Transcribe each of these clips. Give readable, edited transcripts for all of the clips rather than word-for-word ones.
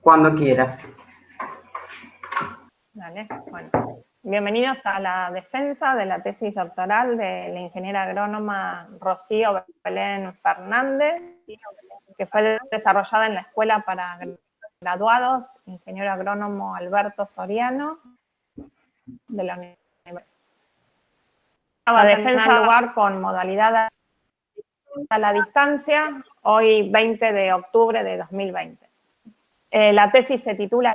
Cuando quieras. Dale, bueno. Bienvenidos a la defensa de la tesis doctoral de la ingeniera agrónoma Rocío Belén Fernández, que fue desarrollada en la Escuela para Graduados, ingeniero agrónomo Alberto Soriano, de la Universidad. La defensa en lugar con modalidad a la distancia, hoy 20 de octubre de 2020. La tesis se titula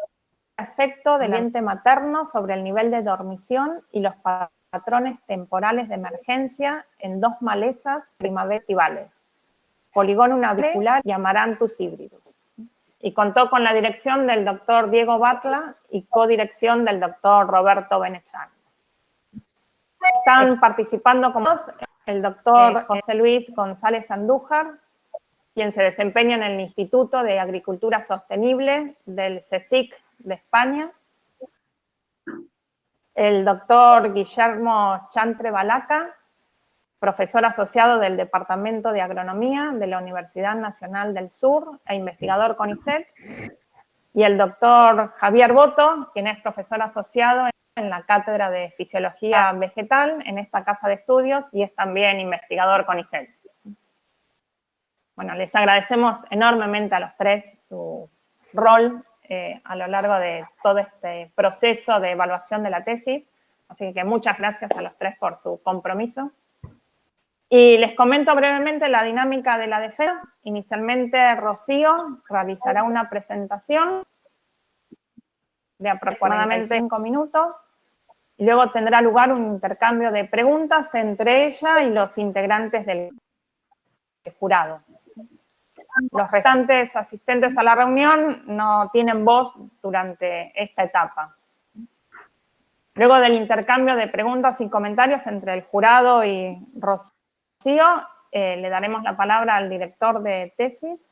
Efecto del ambiente materno sobre el nivel de dormición y los patrones temporales de emergencia en dos malezas primaverales, Polygonum navicular y Amaranthus hybridus. Y contó con la dirección del doctor Diego Batla y codirección del doctor Roberto Benechán. Están participando como el doctor José Luis González Andújar, quien se desempeña en el Instituto de Agricultura Sostenible del CSIC de España, el doctor Guillermo Chantre Balaca, profesor asociado del Departamento de Agronomía de la Universidad Nacional del Sur e investigador CONICET, y el doctor Javier Boto, quien es profesor asociado en la Cátedra de Fisiología Vegetal en esta casa de estudios y es también investigador CONICET. Bueno, les agradecemos enormemente a los tres su rol a lo largo de todo este proceso de evaluación de la tesis, así que muchas gracias a los tres por su compromiso. Y les comento brevemente la dinámica de la defensa. Inicialmente, Rocío realizará una presentación de aproximadamente 5 minutos, y luego tendrá lugar un intercambio de preguntas entre ella y los integrantes del jurado. Los restantes asistentes a la reunión no tienen voz durante esta etapa. Luego del intercambio de preguntas y comentarios entre el jurado y Rocío, le daremos la palabra al director de tesis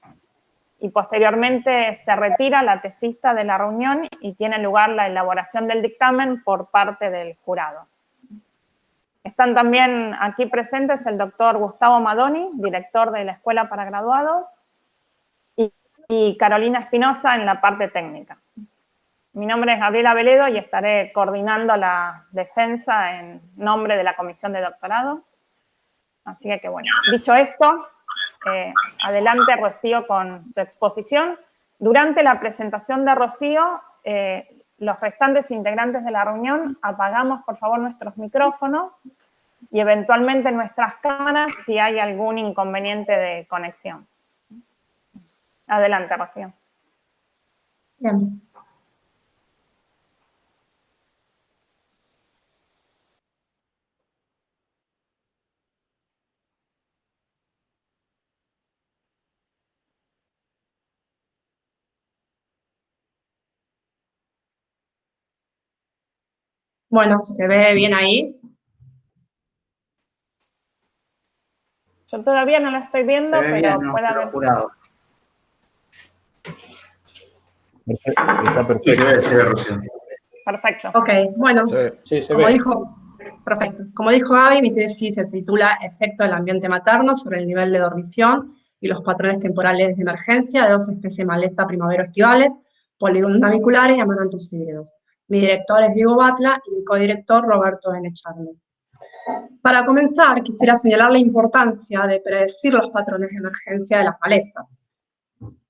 y posteriormente se retira la tesista de la reunión y tiene lugar la elaboración del dictamen por parte del jurado. Están también aquí presentes el doctor Gustavo Madoni, director de la Escuela para Graduados, y Carolina Espinosa en la parte técnica. Mi nombre es Gabriela Veledo y estaré coordinando la defensa en nombre de la Comisión de Doctorado. Así que bueno, dicho esto, adelante Rocío con tu exposición. Durante la presentación de Rocío, los restantes integrantes de la reunión apagamos por favor nuestros micrófonos y eventualmente nuestras cámaras si hay algún inconveniente de conexión. Adelante, Rocío. Bien. Bueno, ¿se ve bien ahí? Yo todavía no la estoy viendo, pero bien, puede haber... Jurado. Está perfecto. Sí, se ve, Rocío. Perfecto. Ok, bueno, Sí, se como ve. perfecto. Como dijo Gaby, mi tesis se titula Efecto del ambiente materno sobre el nivel de dormición y los patrones temporales de emergencia de dos especies de maleza primavero-estivales, Polygonum naviculares y Amaranthus hybridus. Mi director es Diego Batla y mi codirector Roberto Benechán. Para comenzar, quisiera señalar la importancia de predecir los patrones de emergencia de las malezas.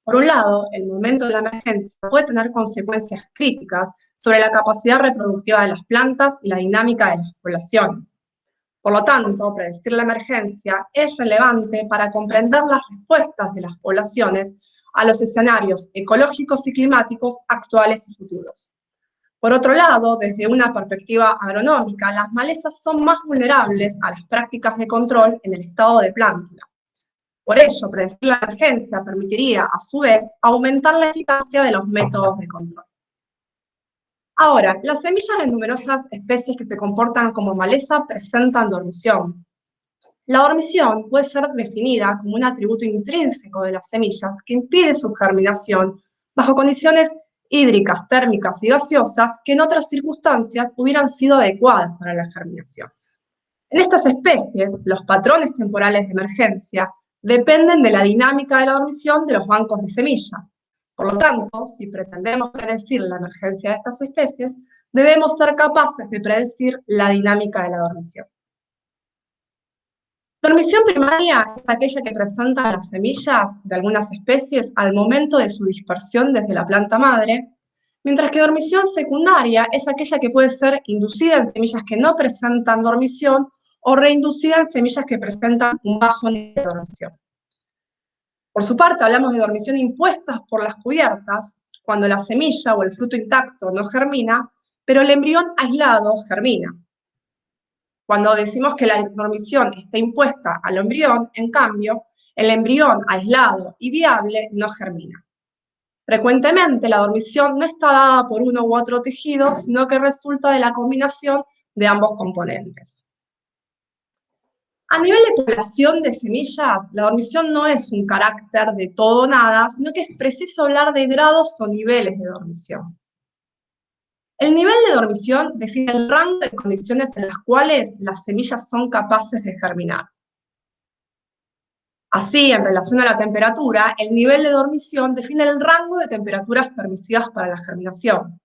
Por un lado, el momento de la emergencia puede tener consecuencias críticas sobre la capacidad reproductiva de las plantas y la dinámica de las poblaciones. Por lo tanto, predecir la emergencia es relevante para comprender las respuestas de las poblaciones a los escenarios ecológicos y climáticos actuales y futuros. Por otro lado, desde una perspectiva agronómica, las malezas son más vulnerables a las prácticas de control en el estado de plántula. Por ello, predecir la emergencia permitiría, a su vez, aumentar la eficacia de los métodos de control. Ahora, las semillas de numerosas especies que se comportan como maleza presentan dormición. La dormición puede ser definida como un atributo intrínseco de las semillas que impide su germinación bajo condiciones hídricas, térmicas y gaseosas que en otras circunstancias hubieran sido adecuadas para la germinación. En estas especies, los patrones temporales de emergencia dependen de la dinámica de la dormición de los bancos de semilla. Por lo tanto, si pretendemos predecir la emergencia de estas especies, debemos ser capaces de predecir la dinámica de la dormición. Dormición primaria es aquella que presentan las semillas de algunas especies al momento de su dispersión desde la planta madre, mientras que dormición secundaria es aquella que puede ser inducida en semillas que no presentan dormición o reinducida en semillas que presentan un bajo nivel de dormición. Por su parte, hablamos de dormición impuestas por las cubiertas, cuando la semilla o el fruto intacto no germina, pero el embrión aislado germina. Cuando decimos que la dormición está impuesta al embrión, en cambio, el embrión aislado y viable no germina. Frecuentemente, la dormición no está dada por uno u otro tejido, sino que resulta de la combinación de ambos componentes. A nivel de población de semillas, la dormición no es un carácter de todo o nada, sino que es preciso hablar de grados o niveles de dormición. El nivel de dormición define el rango de condiciones en las cuales las semillas son capaces de germinar. Así, en relación a la temperatura, el nivel de dormición define el rango de temperaturas permisivas para la germinación.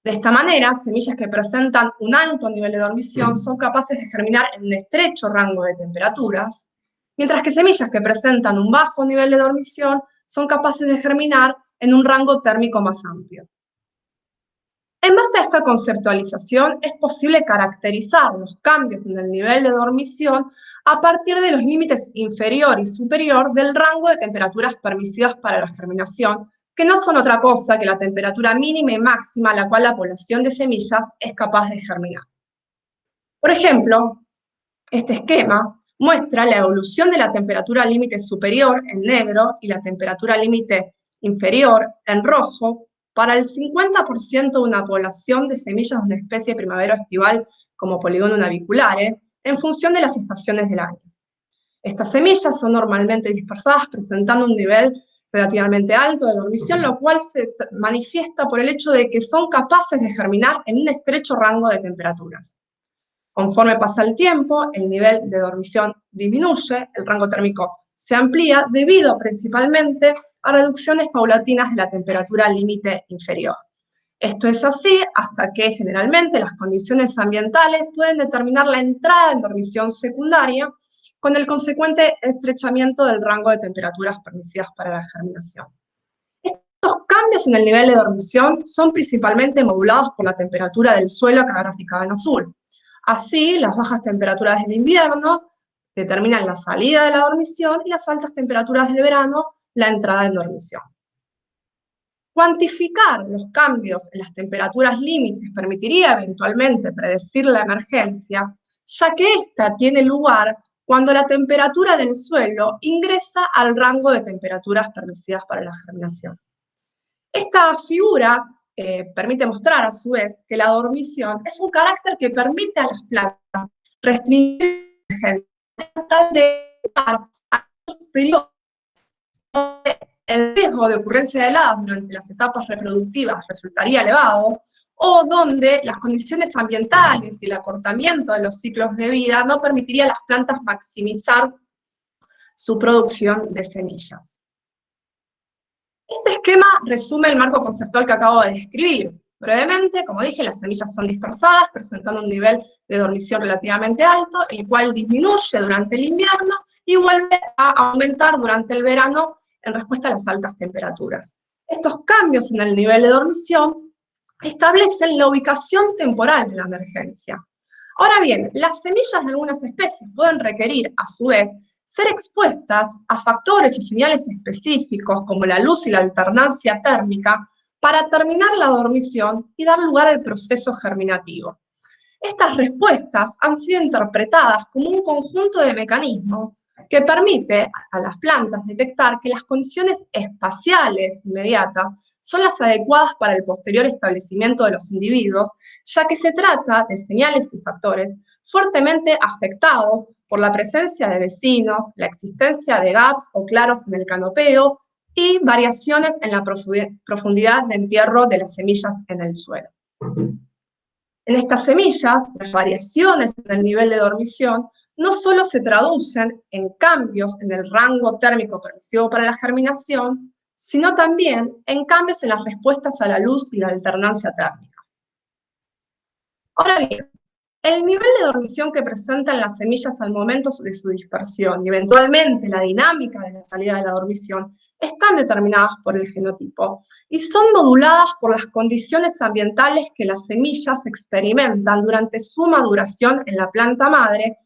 De esta manera, semillas que presentan un alto nivel de dormición son capaces de germinar en un estrecho rango de temperaturas, mientras que semillas que presentan un bajo nivel de dormición son capaces de germinar en un rango térmico más amplio. En base a esta conceptualización, es posible caracterizar los cambios en el nivel de dormición a partir de los límites inferior y superior del rango de temperaturas permisivas para la germinación, que no son otra cosa que la temperatura mínima y máxima a la cual la población de semillas es capaz de germinar. Por ejemplo, este esquema muestra la evolución de la temperatura límite superior en negro y la temperatura límite inferior en rojo para el 50% de una población de semillas de una especie primavero-estival como Polygonum naviculae, en función de las estaciones del año. Estas semillas son normalmente dispersadas presentando un nivel relativamente alto de dormición, lo cual se manifiesta por el hecho de que son capaces de germinar en un estrecho rango de temperaturas. Conforme pasa el tiempo, el nivel de dormición disminuye, el rango térmico se amplía debido principalmente a reducciones paulatinas de la temperatura límite inferior. Esto es así hasta que generalmente las condiciones ambientales pueden determinar la entrada en dormición secundaria con el consecuente estrechamiento del rango de temperaturas permisivas para la germinación. Estos cambios en el nivel de dormición son principalmente modulados por la temperatura del suelo, acá graficada en azul. Así, las bajas temperaturas del invierno determinan la salida de la dormición y las altas temperaturas del verano la entrada en dormición. Cuantificar los cambios en las temperaturas límites permitiría eventualmente predecir la emergencia, ya que esta tiene lugar cuando la temperatura del suelo ingresa al rango de temperaturas permisivas para la germinación. Esta figura permite mostrar, a su vez, que la dormición es un carácter que permite a las plantas restringir tal de a los periodos donde el riesgo de ocurrencia de heladas durante las etapas reproductivas resultaría elevado, o donde las condiciones ambientales y el acortamiento de los ciclos de vida no permitiría a las plantas maximizar su producción de semillas. Este esquema resume el marco conceptual que acabo de describir. Brevemente, como dije, las semillas son dispersadas, presentando un nivel de dormición relativamente alto, el cual disminuye durante el invierno y vuelve a aumentar durante el verano en respuesta a las altas temperaturas. Estos cambios en el nivel de dormición establecen la ubicación temporal de la emergencia. Ahora bien, las semillas de algunas especies pueden requerir, a su vez, ser expuestas a factores o señales específicos como la luz y la alternancia térmica para terminar la dormición y dar lugar al proceso germinativo. Estas respuestas han sido interpretadas como un conjunto de mecanismos que permite a las plantas detectar que las condiciones espaciales inmediatas son las adecuadas para el posterior establecimiento de los individuos, ya que se trata de señales y factores fuertemente afectados por la presencia de vecinos, la existencia de gaps o claros en el canopeo y variaciones en la profundidad de entierro de las semillas en el suelo. En estas semillas, las variaciones en el nivel de dormición no solo se traducen en cambios en el rango térmico permisivo para la germinación, sino también en cambios en las respuestas a la luz y la alternancia térmica. Ahora bien, el nivel de dormición que presentan las semillas al momento de su dispersión y eventualmente la dinámica de la salida de la dormición están determinadas por el genotipo y son moduladas por las condiciones ambientales que las semillas experimentan durante su maduración en la planta madre,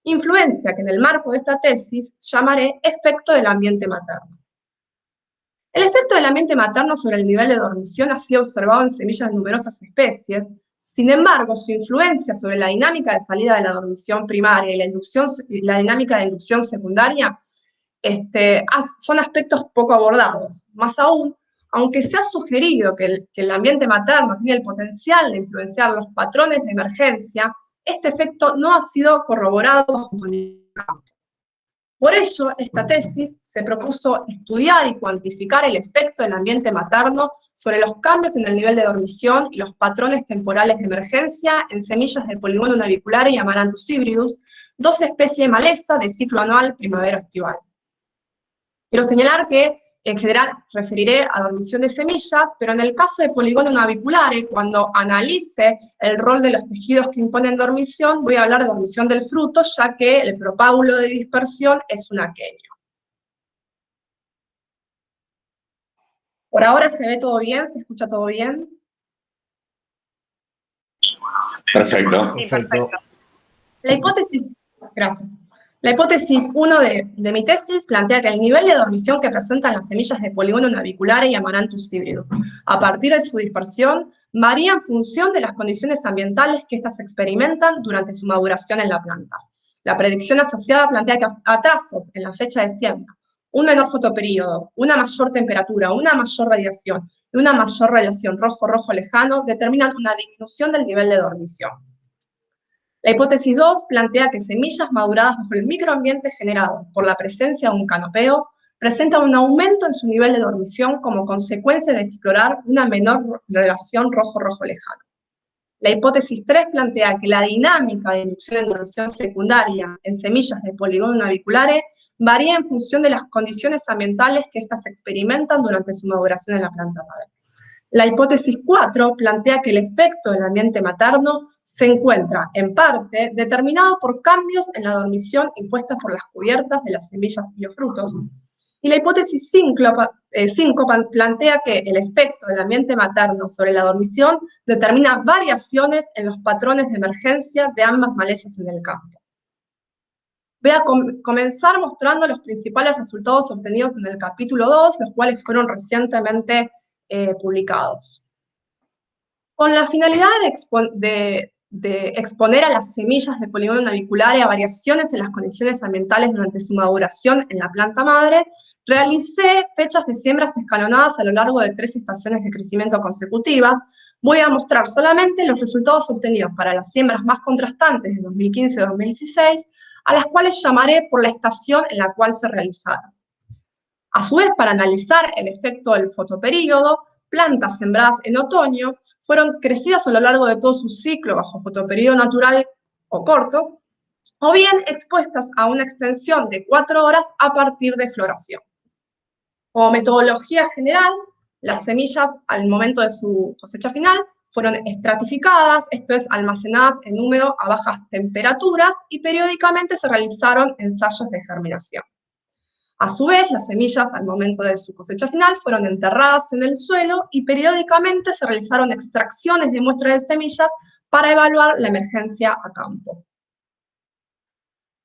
influencia que en el marco de esta tesis llamaré efecto del ambiente materno. El efecto del ambiente materno sobre el nivel de dormición ha sido observado en semillas de numerosas especies. Sin embargo, su influencia sobre la dinámica de salida de la dormición primaria y la dinámica de inducción secundaria son aspectos poco abordados. Más aún, aunque se ha sugerido que el ambiente materno tiene el potencial de influenciar los patrones de emergencia, este efecto no ha sido corroborado bajo condiciones de campo. Por ello, esta tesis se propuso estudiar y cuantificar el efecto del ambiente materno sobre los cambios en el nivel de dormición y los patrones temporales de emergencia en semillas del Polygonum navicularis y Amaranthus hybridus, dos especies de maleza de ciclo anual primavera-estival. Quiero señalar que, en general, referiré a dormición de semillas, pero en el caso de Polygonum navicularis, cuando analice el rol de los tejidos que imponen dormición, voy a hablar de dormición del fruto, ya que el propágulo de dispersión es un aquenio. Por ahora se ve todo bien, se escucha todo bien. Perfecto. Sí, perfecto. La hipótesis, gracias. La hipótesis 1 de mi tesis plantea que el nivel de dormición que presentan las semillas de Polygonum navicularis y Amaranthus hybridus a partir de su dispersión varía en función de las condiciones ambientales que éstas experimentan durante su maduración en la planta. La predicción asociada plantea que atrasos en la fecha de siembra, un menor fotoperíodo, una mayor temperatura, una mayor radiación y una mayor relación rojo-rojo lejano determinan una disminución del nivel de dormición. La hipótesis 2 plantea que semillas maduradas bajo el microambiente generado por la presencia de un canopeo presentan un aumento en su nivel de dormición como consecuencia de explorar una menor relación rojo-rojo lejano. La hipótesis 3 plantea que la dinámica de inducción en dormición secundaria en semillas de Polygonum navicularis varía en función de las condiciones ambientales que éstas experimentan durante su maduración en la planta madre. La hipótesis 4 plantea que el efecto del ambiente materno se encuentra, en parte, determinado por cambios en la dormición impuestas por las cubiertas de las semillas y los frutos. Y la hipótesis 5 plantea que el efecto del ambiente materno sobre la dormición determina variaciones en los patrones de emergencia de ambas malezas en el campo. Voy a comenzar mostrando los principales resultados obtenidos en el capítulo 2, los cuales fueron recientemente publicados. Con la finalidad de exponer a las semillas de Polygonum navicularis a variaciones en las condiciones ambientales durante su maduración en la planta madre, realicé fechas de siembras escalonadas a lo largo de 3 estaciones de crecimiento consecutivas. Voy a mostrar solamente los resultados obtenidos para las siembras más contrastantes de 2015 y 2016, a las cuales llamaré por la estación en la cual se realizaron. A su vez, para analizar el efecto del fotoperíodo, plantas sembradas en otoño fueron crecidas a lo largo de todo su ciclo bajo fotoperíodo natural o corto, o bien expuestas a una extensión de 4 horas a partir de floración. Como metodología general, las semillas al momento de su cosecha final fueron estratificadas, esto es, almacenadas en húmedo a bajas temperaturas, y periódicamente se realizaron ensayos de germinación. A su vez, las semillas al momento de su cosecha final fueron enterradas en el suelo y periódicamente se realizaron extracciones de muestras de semillas para evaluar la emergencia a campo.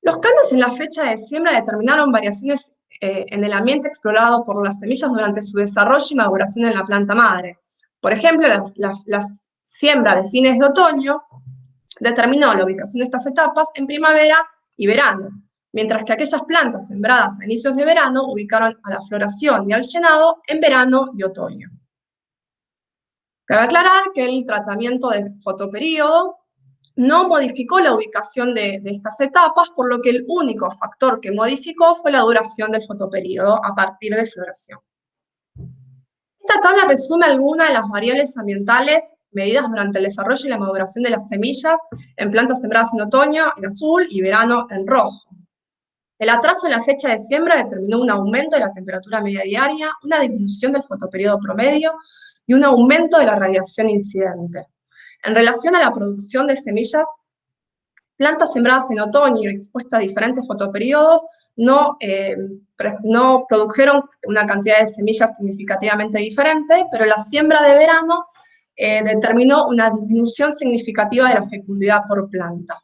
Los cambios en la fecha de siembra determinaron variaciones en el ambiente explorado por las semillas durante su desarrollo y maduración en la planta madre. Por ejemplo, la siembra de fines de otoño determinó la ubicación de estas etapas en primavera y verano, mientras que aquellas plantas sembradas a inicios de verano ubicaron a la floración y al llenado en verano y otoño. Cabe aclarar que el tratamiento de fotoperíodo no modificó la ubicación de estas etapas, por lo que el único factor que modificó fue la duración del fotoperíodo a partir de floración. Esta tabla resume algunas de las variables ambientales medidas durante el desarrollo y la maduración de las semillas en plantas sembradas en otoño en azul y verano en rojo. El atraso en la fecha de siembra determinó un aumento de la temperatura media diaria, una disminución del fotoperiodo promedio y un aumento de la radiación incidente. En relación a la producción de semillas, plantas sembradas en otoño y expuestas a diferentes fotoperiodos no produjeron una cantidad de semillas significativamente diferente, pero la siembra de verano determinó una disminución significativa de la fecundidad por planta.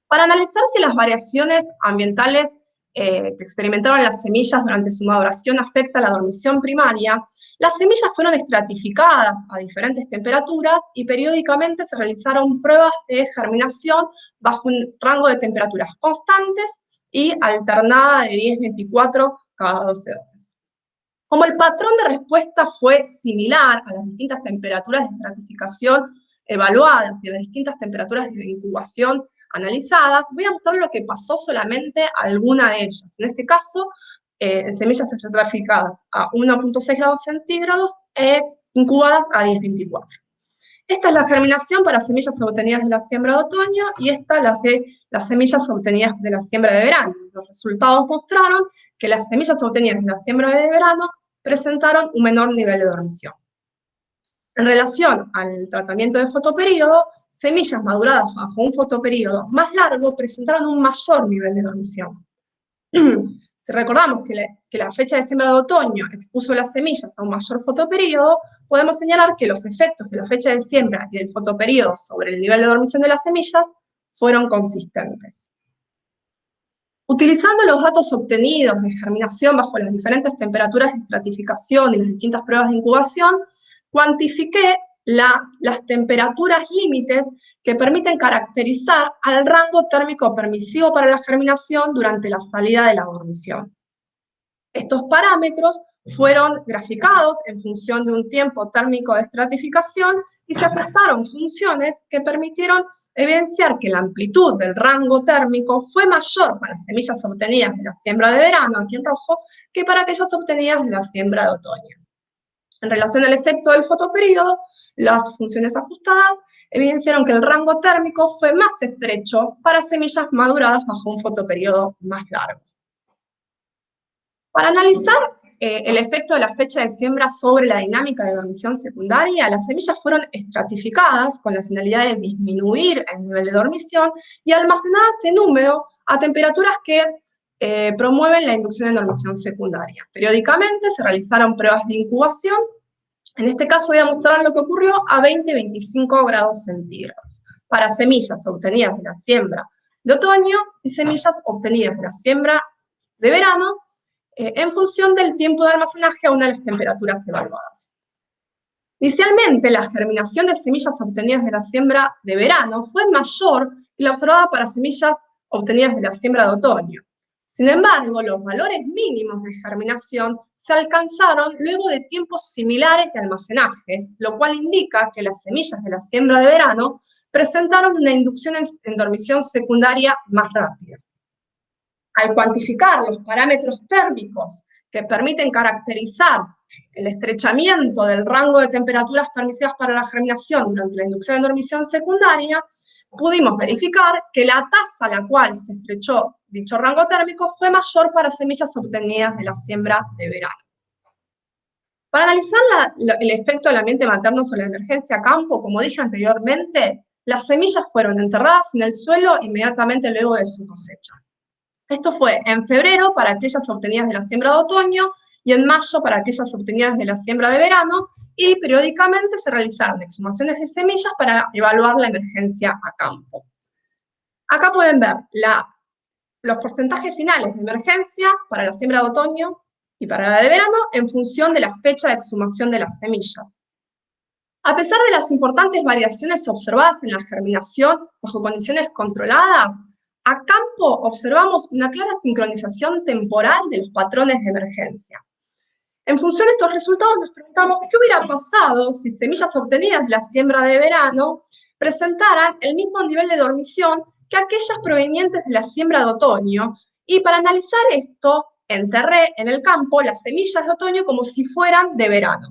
Para analizar si las variaciones ambientales que experimentaron las semillas durante su maduración afectan la dormición primaria, las semillas fueron estratificadas a diferentes temperaturas y periódicamente se realizaron pruebas de germinación bajo un rango de temperaturas constantes y alternada de 10-24 cada 12 horas. Como el patrón de respuesta fue similar a las distintas temperaturas de estratificación evaluadas y a las distintas temperaturas de incubación analizadas, voy a mostrar lo que pasó solamente a alguna de ellas. En este caso, en semillas estratificadas a 1.6 grados centígrados e incubadas a 10-24. Esta es la germinación para semillas obtenidas de la siembra de otoño y esta las de las semillas obtenidas de la siembra de verano. Los resultados mostraron que las semillas obtenidas de la siembra de verano presentaron un menor nivel de dormición. En relación al tratamiento de fotoperíodo, semillas maduradas bajo un fotoperíodo más largo presentaron un mayor nivel de dormición. Si recordamos que la fecha de siembra de otoño expuso las semillas a un mayor fotoperíodo, podemos señalar que los efectos de la fecha de siembra y del fotoperíodo sobre el nivel de dormición de las semillas fueron consistentes. Utilizando los datos obtenidos de germinación bajo las diferentes temperaturas de estratificación y las distintas pruebas de incubación, cuantifiqué las temperaturas límites que permiten caracterizar al rango térmico permisivo para la germinación durante la salida de la dormición. Estos parámetros fueron graficados en función de un tiempo térmico de estratificación y se ajustaron funciones que permitieron evidenciar que la amplitud del rango térmico fue mayor para semillas obtenidas de la siembra de verano, aquí en rojo, que para aquellas obtenidas de la siembra de otoño. En relación al efecto del fotoperíodo, las funciones ajustadas evidenciaron que el rango térmico fue más estrecho para semillas maduradas bajo un fotoperíodo más largo. Para analizar el efecto de la fecha de siembra sobre la dinámica de dormición secundaria, las semillas fueron estratificadas con la finalidad de disminuir el nivel de dormición y almacenadas en húmedo a temperaturas que promueven la inducción de dormición secundaria. Periódicamente se realizaron pruebas de incubación. En este caso voy a mostrar lo que ocurrió a 20-25 grados centígrados para semillas obtenidas de la siembra de otoño y semillas obtenidas de la siembra de verano en función del tiempo de almacenaje a una de las temperaturas evaluadas. Inicialmente, la germinación de semillas obtenidas de la siembra de verano fue mayor que la observada para semillas obtenidas de la siembra de otoño. Sin embargo, los valores mínimos de germinación se alcanzaron luego de tiempos similares de almacenaje, lo cual indica que las semillas de la siembra de verano presentaron una inducción en dormición secundaria más rápida. Al cuantificar los parámetros térmicos que permiten caracterizar el estrechamiento del rango de temperaturas permitidas para la germinación durante la inducción en dormición secundaria, pudimos verificar que la tasa a la cual se estrechó dicho rango térmico fue mayor para semillas obtenidas de la siembra de verano. Para analizar el efecto del ambiente materno sobre la emergencia a campo, como dije anteriormente, las semillas fueron enterradas en el suelo inmediatamente luego de su cosecha. Esto fue en febrero para aquellas obtenidas de la siembra de otoño y en mayo para aquellas obtenidas de la siembra de verano, y periódicamente se realizaron exhumaciones de semillas para evaluar la emergencia a campo. Acá pueden ver los porcentajes finales de emergencia para la siembra de otoño y para la de verano en función de la fecha de exhumación de las semillas. A pesar de las importantes variaciones observadas en la germinación bajo condiciones controladas, a campo observamos una clara sincronización temporal de los patrones de emergencia. En función de estos resultados nos preguntamos qué hubiera pasado si semillas obtenidas de la siembra de verano presentaran el mismo nivel de dormición que aquellas provenientes de la siembra de otoño, y para analizar esto enterré en el campo las semillas de otoño como si fueran de verano.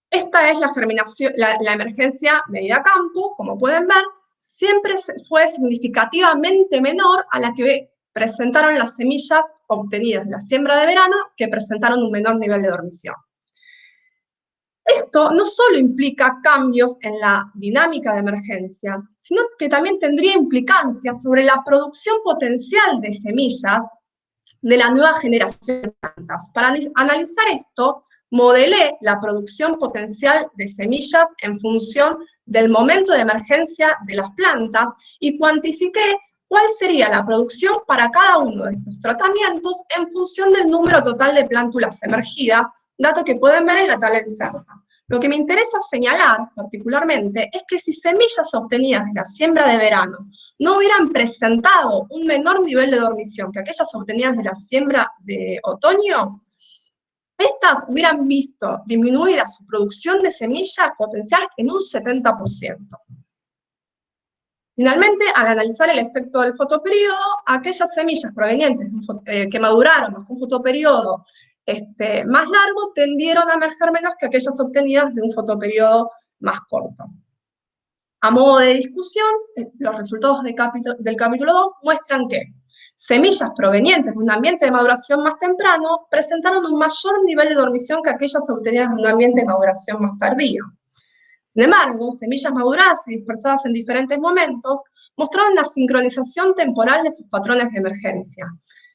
Esta es la germinación, la emergencia medida a campo, como pueden ver. siempre fue significativamente menor a la que presentaron las semillas obtenidas de la siembra de verano, que presentaron un menor nivel de dormición. Esto no solo implica cambios en la dinámica de emergencia, sino que también tendría implicancias sobre la producción potencial de semillas de la nueva generación de plantas. Para analizar esto, modelé la producción potencial de semillas en función del momento de emergencia de las plantas y cuantifiqué cuál sería la producción para cada uno de estos tratamientos en función del número total de plántulas emergidas, dato que pueden ver en la tabla inserta. Lo que me interesa señalar particularmente es que si semillas obtenidas de la siembra de verano no hubieran presentado un menor nivel de dormición que aquellas obtenidas de la siembra de otoño, estas hubieran visto disminuida su producción de semilla potencial en un 70%. Finalmente, al analizar el efecto del fotoperíodo, aquellas semillas provenientes que maduraron bajo un fotoperíodo más largo tendieron a emerger menos que aquellas obtenidas de un fotoperíodo más corto. A modo de discusión, los resultados del capítulo 2 muestran que semillas provenientes de un ambiente de maduración más temprano presentaron un mayor nivel de dormición que aquellas obtenidas de un ambiente de maduración más tardío. Sin embargo, semillas maduradas y dispersadas en diferentes momentos mostraron la sincronización temporal de sus patrones de emergencia.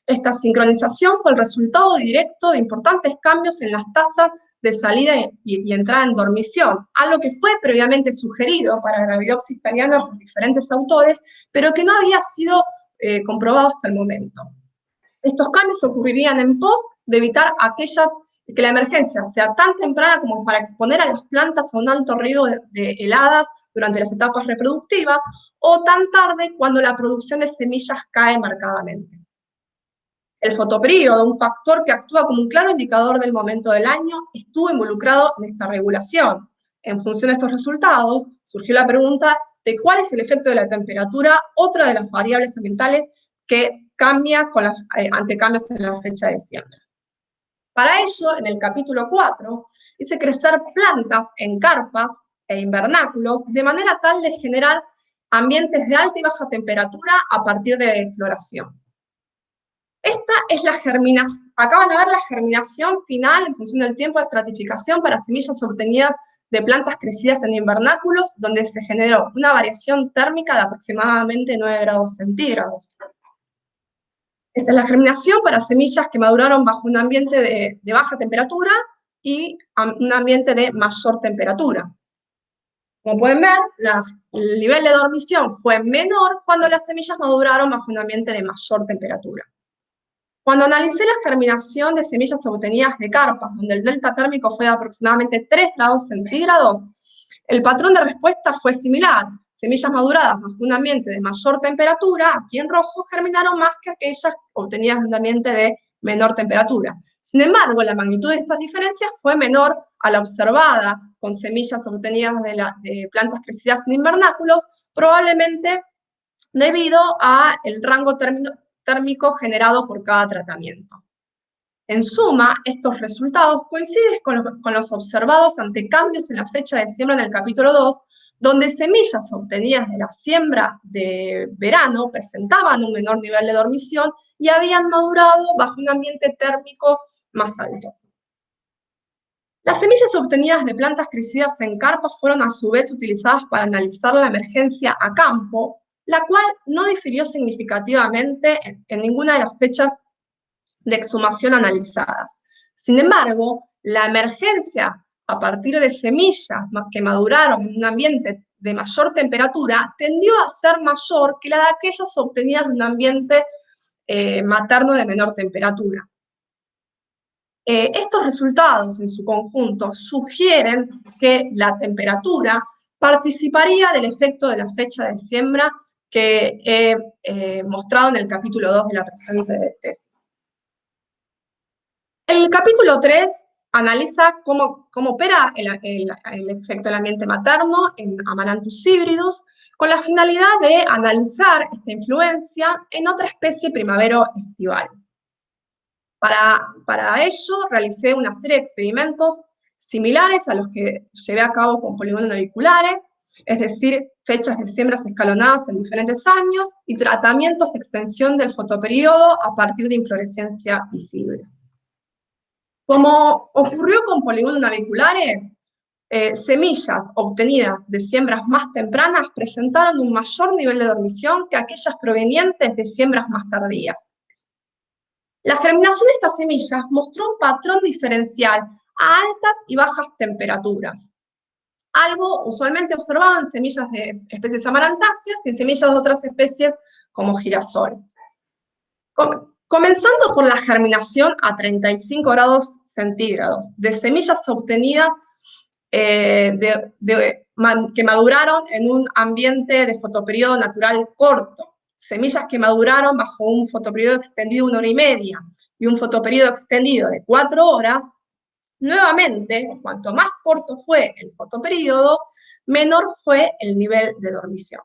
Esta sincronización fue el resultado directo de importantes cambios en las tasas de salida y entrada en dormición, algo que fue previamente sugerido para la Arabidopsis thaliana por diferentes autores, pero que no había sido comprobado hasta el momento. Estos cambios ocurrirían en pos de evitar que la emergencia sea tan temprana como para exponer a las plantas a un alto riesgo de heladas durante las etapas reproductivas, o tan tarde cuando la producción de semillas cae marcadamente. El fotoperíodo, un factor que actúa como un claro indicador del momento del año, estuvo involucrado en esta regulación. En función de estos resultados, surgió la pregunta de cuál es el efecto de la temperatura, otra de las variables ambientales que cambia ante cambios en la fecha de siembra. Para ello, en el capítulo 4, hice crecer plantas en carpas e invernáculos de manera tal de generar ambientes de alta y baja temperatura a partir de floración. Esta es la germinación, acaban de ver la germinación final en función del tiempo de estratificación para semillas obtenidas de plantas crecidas en invernáculos, donde se generó una variación térmica de aproximadamente 9 grados centígrados. Esta es la germinación para semillas que maduraron bajo un ambiente de baja temperatura y un ambiente de mayor temperatura. Como pueden ver, el nivel de dormición fue menor cuando las semillas maduraron bajo un ambiente de mayor temperatura. Cuando analicé la germinación de semillas obtenidas de carpas, donde el delta térmico fue de aproximadamente 3 grados centígrados, el patrón de respuesta fue similar. Semillas maduradas bajo un ambiente de mayor temperatura, aquí en rojo, germinaron más que aquellas obtenidas en un ambiente de menor temperatura. Sin embargo, la magnitud de estas diferencias fue menor a la observada con semillas obtenidas de plantas crecidas en invernáculos, probablemente debido al rango térmico generado por cada tratamiento. En suma, estos resultados coinciden con los observados ante cambios en la fecha de siembra en el capítulo 2, donde semillas obtenidas de la siembra de verano presentaban un menor nivel de dormición y habían madurado bajo un ambiente térmico más alto. Las semillas obtenidas de plantas crecidas en carpas fueron a su vez utilizadas para analizar la emergencia a campo, la cual no difirió significativamente en ninguna de las fechas de exhumación analizadas. Sin embargo, la emergencia a partir de semillas que maduraron en un ambiente de mayor temperatura tendió a ser mayor que la de aquellas obtenidas de un ambiente materno de menor temperatura. Estos resultados en su conjunto sugieren que la temperatura participaría del efecto de la fecha de siembra que he mostrado en el capítulo 2 de la presente tesis. El capítulo 3 analiza cómo opera el efecto del ambiente materno en Amaranthus híbridos, con la finalidad de analizar esta influencia en otra especie primavero-estival. Para ello realicé una serie de experimentos similares a los que llevé a cabo con poligonos naviculares, es decir, fechas de siembras escalonadas en diferentes años y tratamientos de extensión del fotoperiodo a partir de inflorescencia visible. Como ocurrió con Polygonum naviculae, semillas obtenidas de siembras más tempranas presentaron un mayor nivel de dormición que aquellas provenientes de siembras más tardías. La germinación de estas semillas mostró un patrón diferencial a altas y bajas temperaturas, algo usualmente observado en semillas de especies amarantáceas y en semillas de otras especies como girasol. Comenzando por la germinación a 35 grados centígrados de semillas obtenidas que maduraron en un ambiente de fotoperiodo natural corto, semillas que maduraron bajo un fotoperiodo extendido de 1 hora y media y un fotoperiodo extendido de 4 horas, nuevamente, cuanto más corto fue el fotoperiodo, menor fue el nivel de dormición.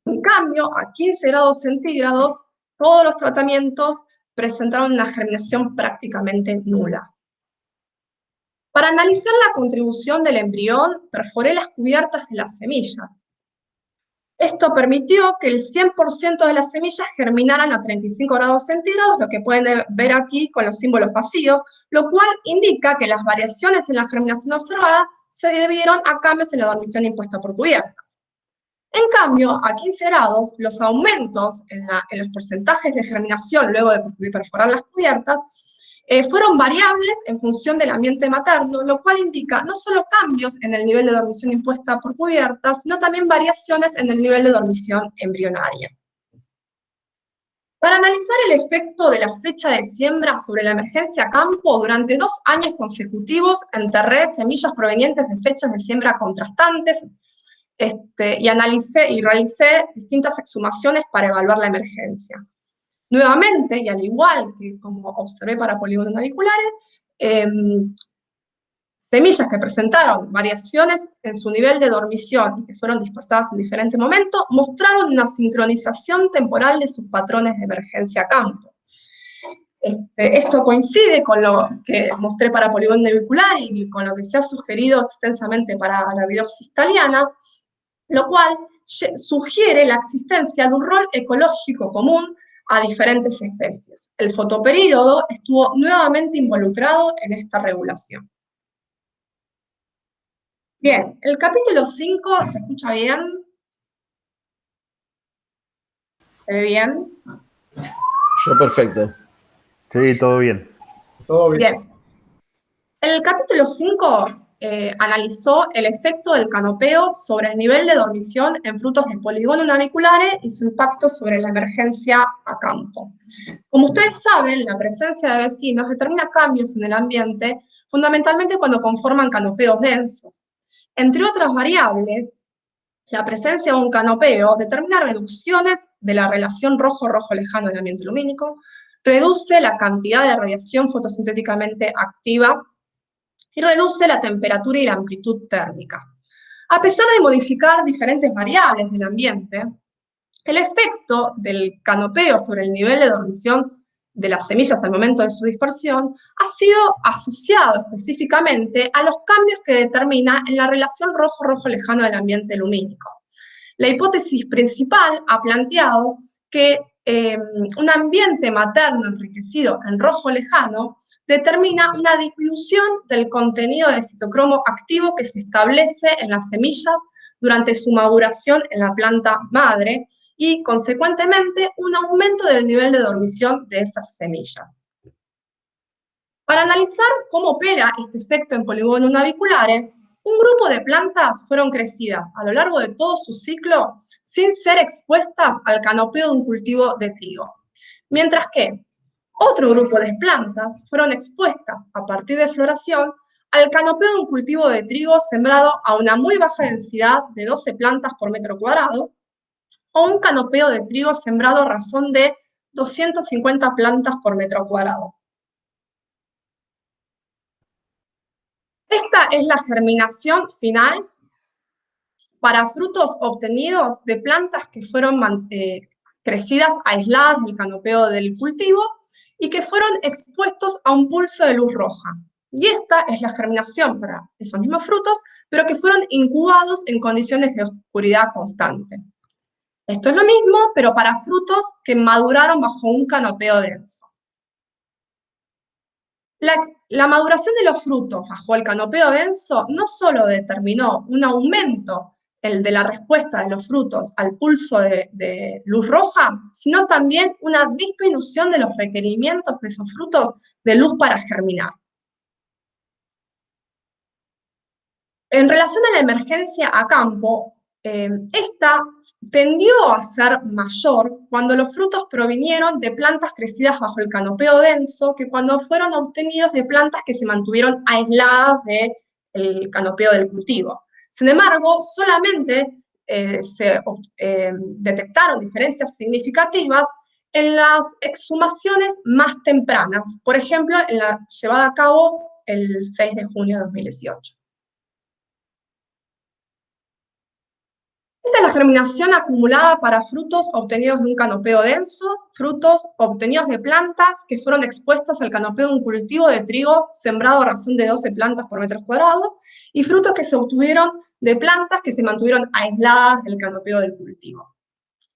En cambio, a 15 grados centígrados, todos los tratamientos presentaron una germinación prácticamente nula. Para analizar la contribución del embrión, perforé las cubiertas de las semillas. Esto permitió que el 100% de las semillas germinaran a 35 grados centígrados, lo que pueden ver aquí con los símbolos vacíos, lo cual indica que las variaciones en la germinación observada se debieron a cambios en la dormición impuesta por cubiertas. En cambio, a 15 grados, los aumentos en los porcentajes de germinación luego de perforar las cubiertas fueron variables en función del ambiente materno, lo cual indica no solo cambios en el nivel de dormición impuesta por cubiertas, sino también variaciones en el nivel de dormición embrionaria. Para analizar el efecto de la fecha de siembra sobre la emergencia a campo, durante 2 años consecutivos enterré semillas provenientes de fechas de siembra contrastantes y realicé distintas exhumaciones para evaluar la emergencia. Nuevamente, y al igual que como observé para Polygonum naviculae, semillas que presentaron variaciones en su nivel de dormición y que fueron dispersadas en diferentes momentos, mostraron una sincronización temporal de sus patrones de emergencia a campo. Esto coincide con lo que mostré para Polygonum naviculae y con lo que se ha sugerido extensamente para la Arabidopsis thaliana, lo cual sugiere la existencia de un rol ecológico común a diferentes especies. El fotoperíodo estuvo nuevamente involucrado en esta regulación. Bien, el capítulo 5, ¿se escucha bien? ¿Se ve bien? Yo perfecto. Sí, todo bien. Todo bien. Bien. El capítulo 5 analizó el efecto del canopeo sobre el nivel de dormición en frutos de Polygonum naviculae y su impacto sobre la emergencia a campo. Como ustedes saben, la presencia de vecinos determina cambios en el ambiente, fundamentalmente cuando conforman canopeos densos. Entre otras variables, la presencia de un canopeo determina reducciones de la relación rojo-rojo lejano en el ambiente lumínico, reduce la cantidad de radiación fotosintéticamente activa y reduce la temperatura y la amplitud térmica. A pesar de modificar diferentes variables del ambiente, el efecto del canopeo sobre el nivel de dormición de las semillas al momento de su dispersión ha sido asociado específicamente a los cambios que determina en la relación rojo-rojo lejano del ambiente lumínico. La hipótesis principal ha planteado que un ambiente materno enriquecido en rojo lejano determina una disminución del contenido de fitocromo activo que se establece en las semillas durante su maduración en la planta madre y, consecuentemente, un aumento del nivel de dormición de esas semillas. Para analizar cómo opera este efecto en Polygonum naviculae, un grupo de plantas fueron crecidas a lo largo de todo su ciclo sin ser expuestas al canopeo de un cultivo de trigo, mientras que otro grupo de plantas fueron expuestas a partir de floración al canopeo de un cultivo de trigo sembrado a una muy baja densidad de 12 plantas por metro cuadrado, o un canopeo de trigo sembrado a razón de 250 plantas por metro cuadrado. Esta es la germinación final para frutos obtenidos de plantas que fueron crecidas aisladas del canopeo del cultivo y que fueron expuestos a un pulso de luz roja. Y esta es la germinación para esos mismos frutos, pero que fueron incubados en condiciones de oscuridad constante. Esto es lo mismo, pero para frutos que maduraron bajo un canopeo denso. La maduración de los frutos bajo el canopeo denso no solo determinó un aumento de la respuesta de los frutos al pulso de luz roja, sino también una disminución de los requerimientos de esos frutos de luz para germinar. En relación a la emergencia a campo, esta tendió a ser mayor cuando los frutos provinieron de plantas crecidas bajo el canopeo denso que cuando fueron obtenidos de plantas que se mantuvieron aisladas del canopeo del cultivo. Sin embargo, solamente se detectaron diferencias significativas en las exhumaciones más tempranas, por ejemplo, en la llevada a cabo el 6 de junio de 2018. Esta es la germinación acumulada para frutos obtenidos de un canopeo denso, frutos obtenidos de plantas que fueron expuestas al canopeo de un cultivo de trigo sembrado a razón de 12 plantas por metros cuadrados, y frutos que se obtuvieron de plantas que se mantuvieron aisladas del canopeo del cultivo.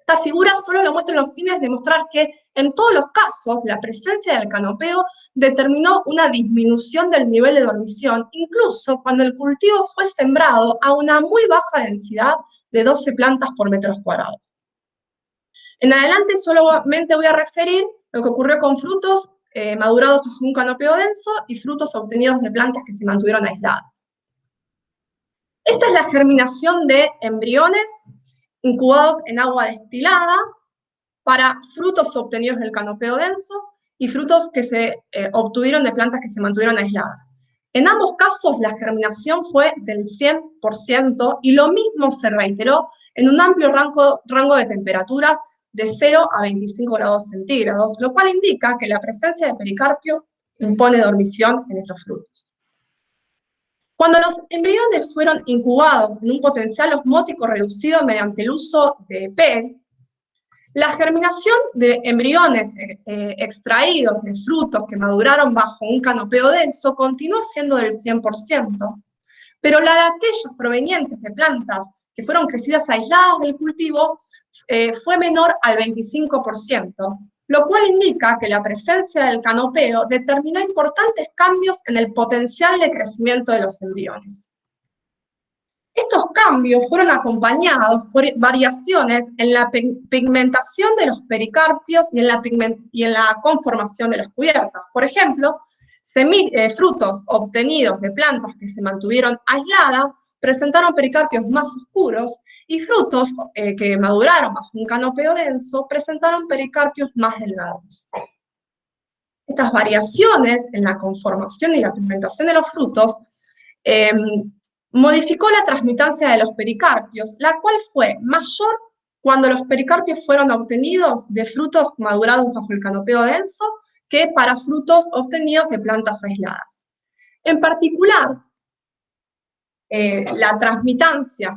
Esta figura solo lo muestra en los fines de mostrar que en todos los casos la presencia del canopeo determinó una disminución del nivel de dormición, incluso cuando el cultivo fue sembrado a una muy baja densidad de 12 plantas por metros cuadrados. En adelante solamente voy a referir lo que ocurrió con frutos madurados bajo un canopeo denso y frutos obtenidos de plantas que se mantuvieron aisladas. Esta es la germinación de embriones incubados en agua destilada para frutos obtenidos del canopeo denso y frutos que se obtuvieron de plantas que se mantuvieron aisladas. En ambos casos la germinación fue del 100% y lo mismo se reiteró en un amplio rango de temperaturas de 0 a 25 grados centígrados, lo cual indica que la presencia de pericarpio impone dormición en estos frutos. Cuando los embriones fueron incubados en un potencial osmótico reducido mediante el uso de PEG, la germinación de embriones extraídos de frutos que maduraron bajo un canopeo denso continuó siendo del 100%, pero la de aquellos provenientes de plantas que fueron crecidas aisladas del cultivo fue menor al 25%, lo cual indica que la presencia del canopeo determinó importantes cambios en el potencial de crecimiento de los embriones. Estos cambios fueron acompañados por variaciones en la pigmentación de los pericarpios y en la conformación de las cubiertas. Por ejemplo, frutos obtenidos de plantas que se mantuvieron aisladas presentaron pericarpios más oscuros y frutos que maduraron bajo un canopeo denso presentaron pericarpios más delgados. Estas variaciones en la conformación y la pigmentación de los frutos modificó la transmitancia de los pericarpios, la cual fue mayor cuando los pericarpios fueron obtenidos de frutos madurados bajo el canopeo denso que para frutos obtenidos de plantas aisladas. En particular, la transmitancia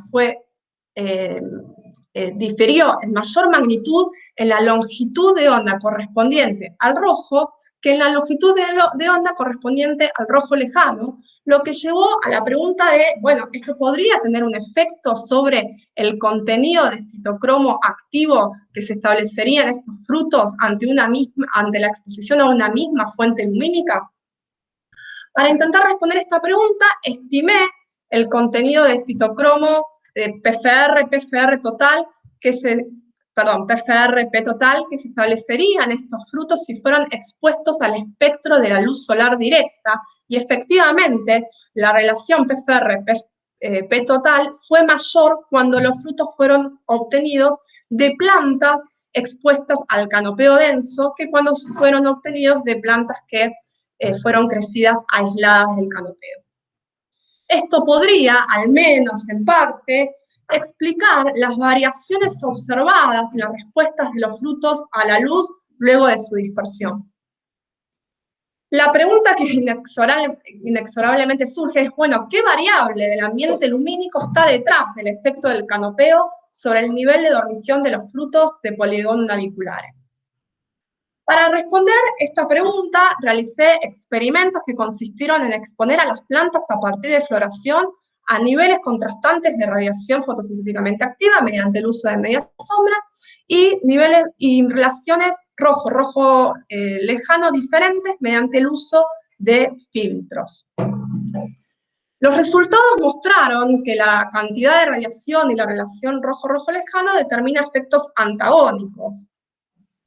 diferió en mayor magnitud en la longitud de onda correspondiente al rojo que en la longitud de onda correspondiente al rojo lejano, lo que llevó a la pregunta de, bueno, ¿esto podría tener un efecto sobre el contenido de fitocromo activo que se establecería en estos frutos ante la exposición a una misma fuente lumínica? Para intentar responder esta pregunta, estimé el contenido de fitocromo de PFR total PFR-P total que se establecería en estos frutos si fueran expuestos al espectro de la luz solar directa, y efectivamente la relación PFR-P total fue mayor cuando los frutos fueron obtenidos de plantas expuestas al canopeo denso que cuando fueron obtenidos de plantas que fueron crecidas aisladas del canopeo. Esto podría, al menos en parte, explicar las variaciones observadas en las respuestas de los frutos a la luz luego de su dispersión. La pregunta que inexorablemente surge es, bueno, ¿qué variable del ambiente lumínico está detrás del efecto del canopeo sobre el nivel de dormición de los frutos de Polygonum naviculae? Para responder esta pregunta, realicé experimentos que consistieron en exponer a las plantas a partir de floración a niveles contrastantes de radiación fotosintéticamente activa mediante el uso de medias sombras y relaciones rojo-rojo lejano diferentes mediante el uso de filtros. Los resultados mostraron que la cantidad de radiación y la relación rojo-rojo lejano determina efectos antagónicos,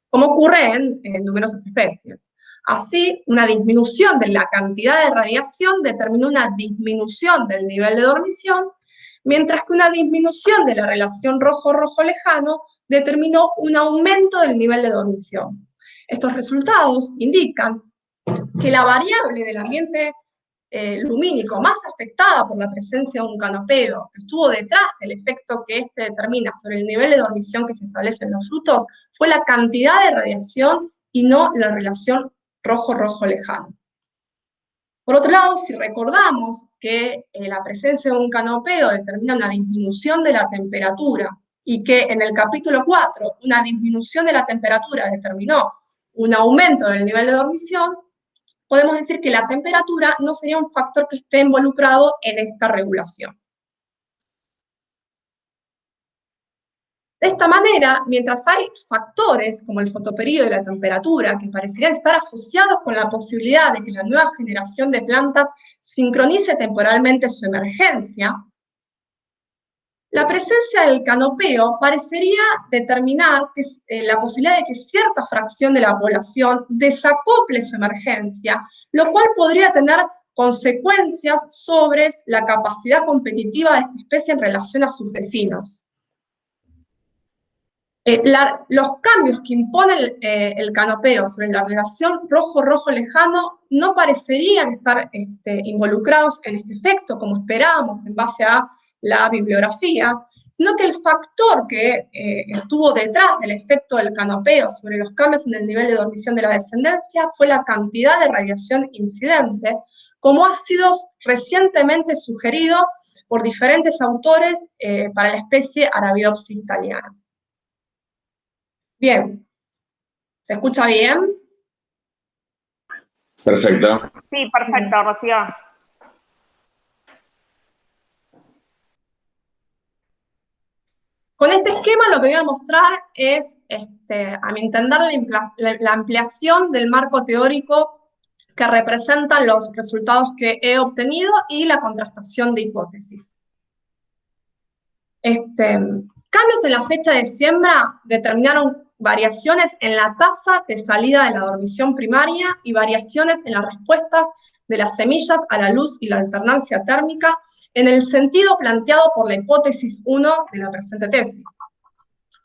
como ocurre en numerosas especies. Así, una disminución de la cantidad de radiación determinó una disminución del nivel de dormición, mientras que una disminución de la relación rojo-rojo lejano determinó un aumento del nivel de dormición. Estos resultados indican que la variable del ambiente lumínico más afectada por la presencia de un canopeo, que estuvo detrás del efecto que este determina sobre el nivel de dormición que se establece en los frutos, fue la cantidad de radiación y no la relación rojo-rojo lejano. Por otro lado, si recordamos que la presencia de un canopeo determina una disminución de la temperatura y que en el capítulo 4 una disminución de la temperatura determinó un aumento del nivel de dormición, podemos decir que la temperatura no sería un factor que esté involucrado en esta regulación. De esta manera, mientras hay factores como el fotoperíodo y la temperatura que parecerían estar asociados con la posibilidad de que la nueva generación de plantas sincronice temporalmente su emergencia, la presencia del canopeo parecería determinar la posibilidad de que cierta fracción de la población desacople su emergencia, lo cual podría tener consecuencias sobre la capacidad competitiva de esta especie en relación a sus vecinos. Los cambios que impone el canopeo sobre la relación rojo-rojo lejano no parecerían estar involucrados en este efecto, como esperábamos en base a la bibliografía, sino que el factor que estuvo detrás del efecto del canopeo sobre los cambios en el nivel de dormición de la descendencia fue la cantidad de radiación incidente, como ha sido recientemente sugerido por diferentes autores para la especie Arabidopsis thaliana. Bien, ¿se escucha bien? Perfecto. Sí, perfecto, Rocío. Con este esquema lo que voy a mostrar es, a mi entender, la ampliación del marco teórico que representan los resultados que he obtenido y la contrastación de hipótesis. Cambios en la fecha de siembra determinaron variaciones en la tasa de salida de la dormición primaria y variaciones en las respuestas de las semillas a la luz y la alternancia térmica en el sentido planteado por la hipótesis 1 de la presente tesis.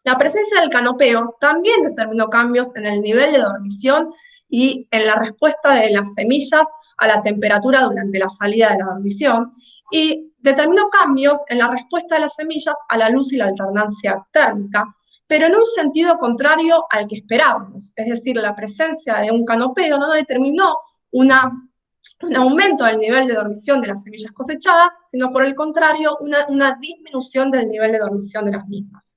La presencia del canopeo también determinó cambios en el nivel de dormición y en la respuesta de las semillas a la temperatura durante la salida de la dormición, y determinó cambios en la respuesta de las semillas a la luz y la alternancia térmica, pero en un sentido contrario al que esperábamos, es decir, la presencia de un canopeo no determinó un aumento del nivel de dormición de las semillas cosechadas, sino por el contrario, una disminución del nivel de dormición de las mismas.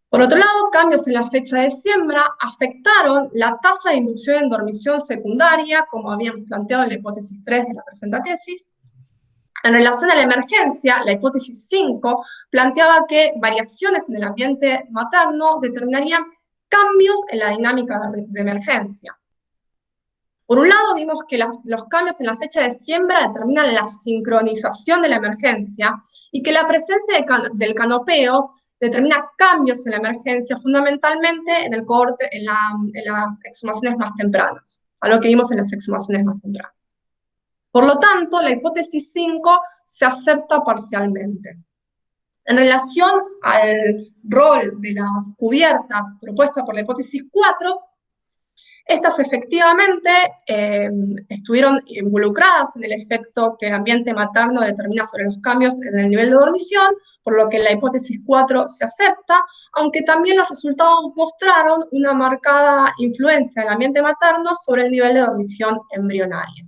Por otro lado, cambios en la fecha de siembra afectaron la tasa de inducción en dormición secundaria, como habíamos planteado en la hipótesis 3 de la presente tesis. En relación a la emergencia, la hipótesis 5 planteaba que variaciones en el ambiente materno determinarían cambios en la dinámica de emergencia. Por un lado, vimos que los cambios en la fecha de siembra determinan la sincronización de la emergencia y que la presencia del canopeo determina cambios en la emergencia, fundamentalmente en el cohorte, en las exhumaciones más tempranas, a lo que vimos en las exhumaciones más tempranas. Por lo tanto, la hipótesis 5 se acepta parcialmente. En relación al rol de las cubiertas propuestas por la hipótesis 4, estas efectivamente estuvieron involucradas en el efecto que el ambiente materno determina sobre los cambios en el nivel de dormición, por lo que la hipótesis 4 se acepta, aunque también los resultados mostraron una marcada influencia del ambiente materno sobre el nivel de dormición embrionaria.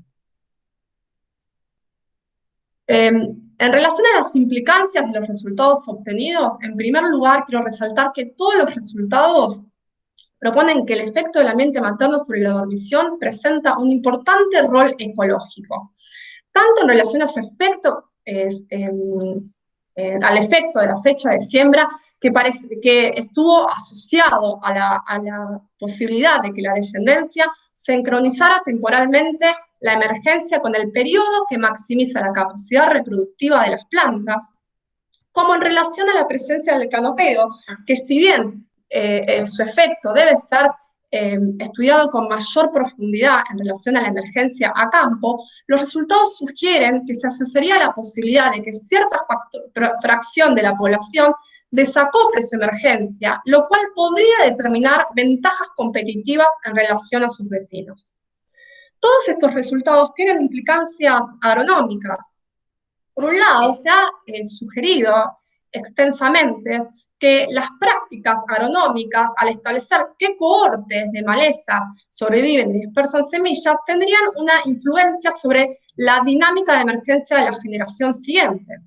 En relación a las implicancias de los resultados obtenidos, en primer lugar quiero resaltar que todos los resultados proponen que el efecto del ambiente materno sobre la dormición presenta un importante rol ecológico, tanto en relación a su efecto, al efecto de la fecha de siembra, que estuvo asociado a la posibilidad de que la descendencia sincronizara temporalmente la emergencia con el periodo que maximiza la capacidad reproductiva de las plantas, como en relación a la presencia del canopeo, que si bien su efecto debe ser estudiado con mayor profundidad en relación a la emergencia a campo, los resultados sugieren que se asociaría a la posibilidad de que cierta fracción de la población desacople su emergencia, lo cual podría determinar ventajas competitivas en relación a sus vecinos. Todos estos resultados tienen implicancias agronómicas. Por un lado, se ha sugerido extensamente que las prácticas agronómicas, al establecer qué cohortes de malezas sobreviven y dispersan semillas, tendrían una influencia sobre la dinámica de emergencia de la generación siguiente.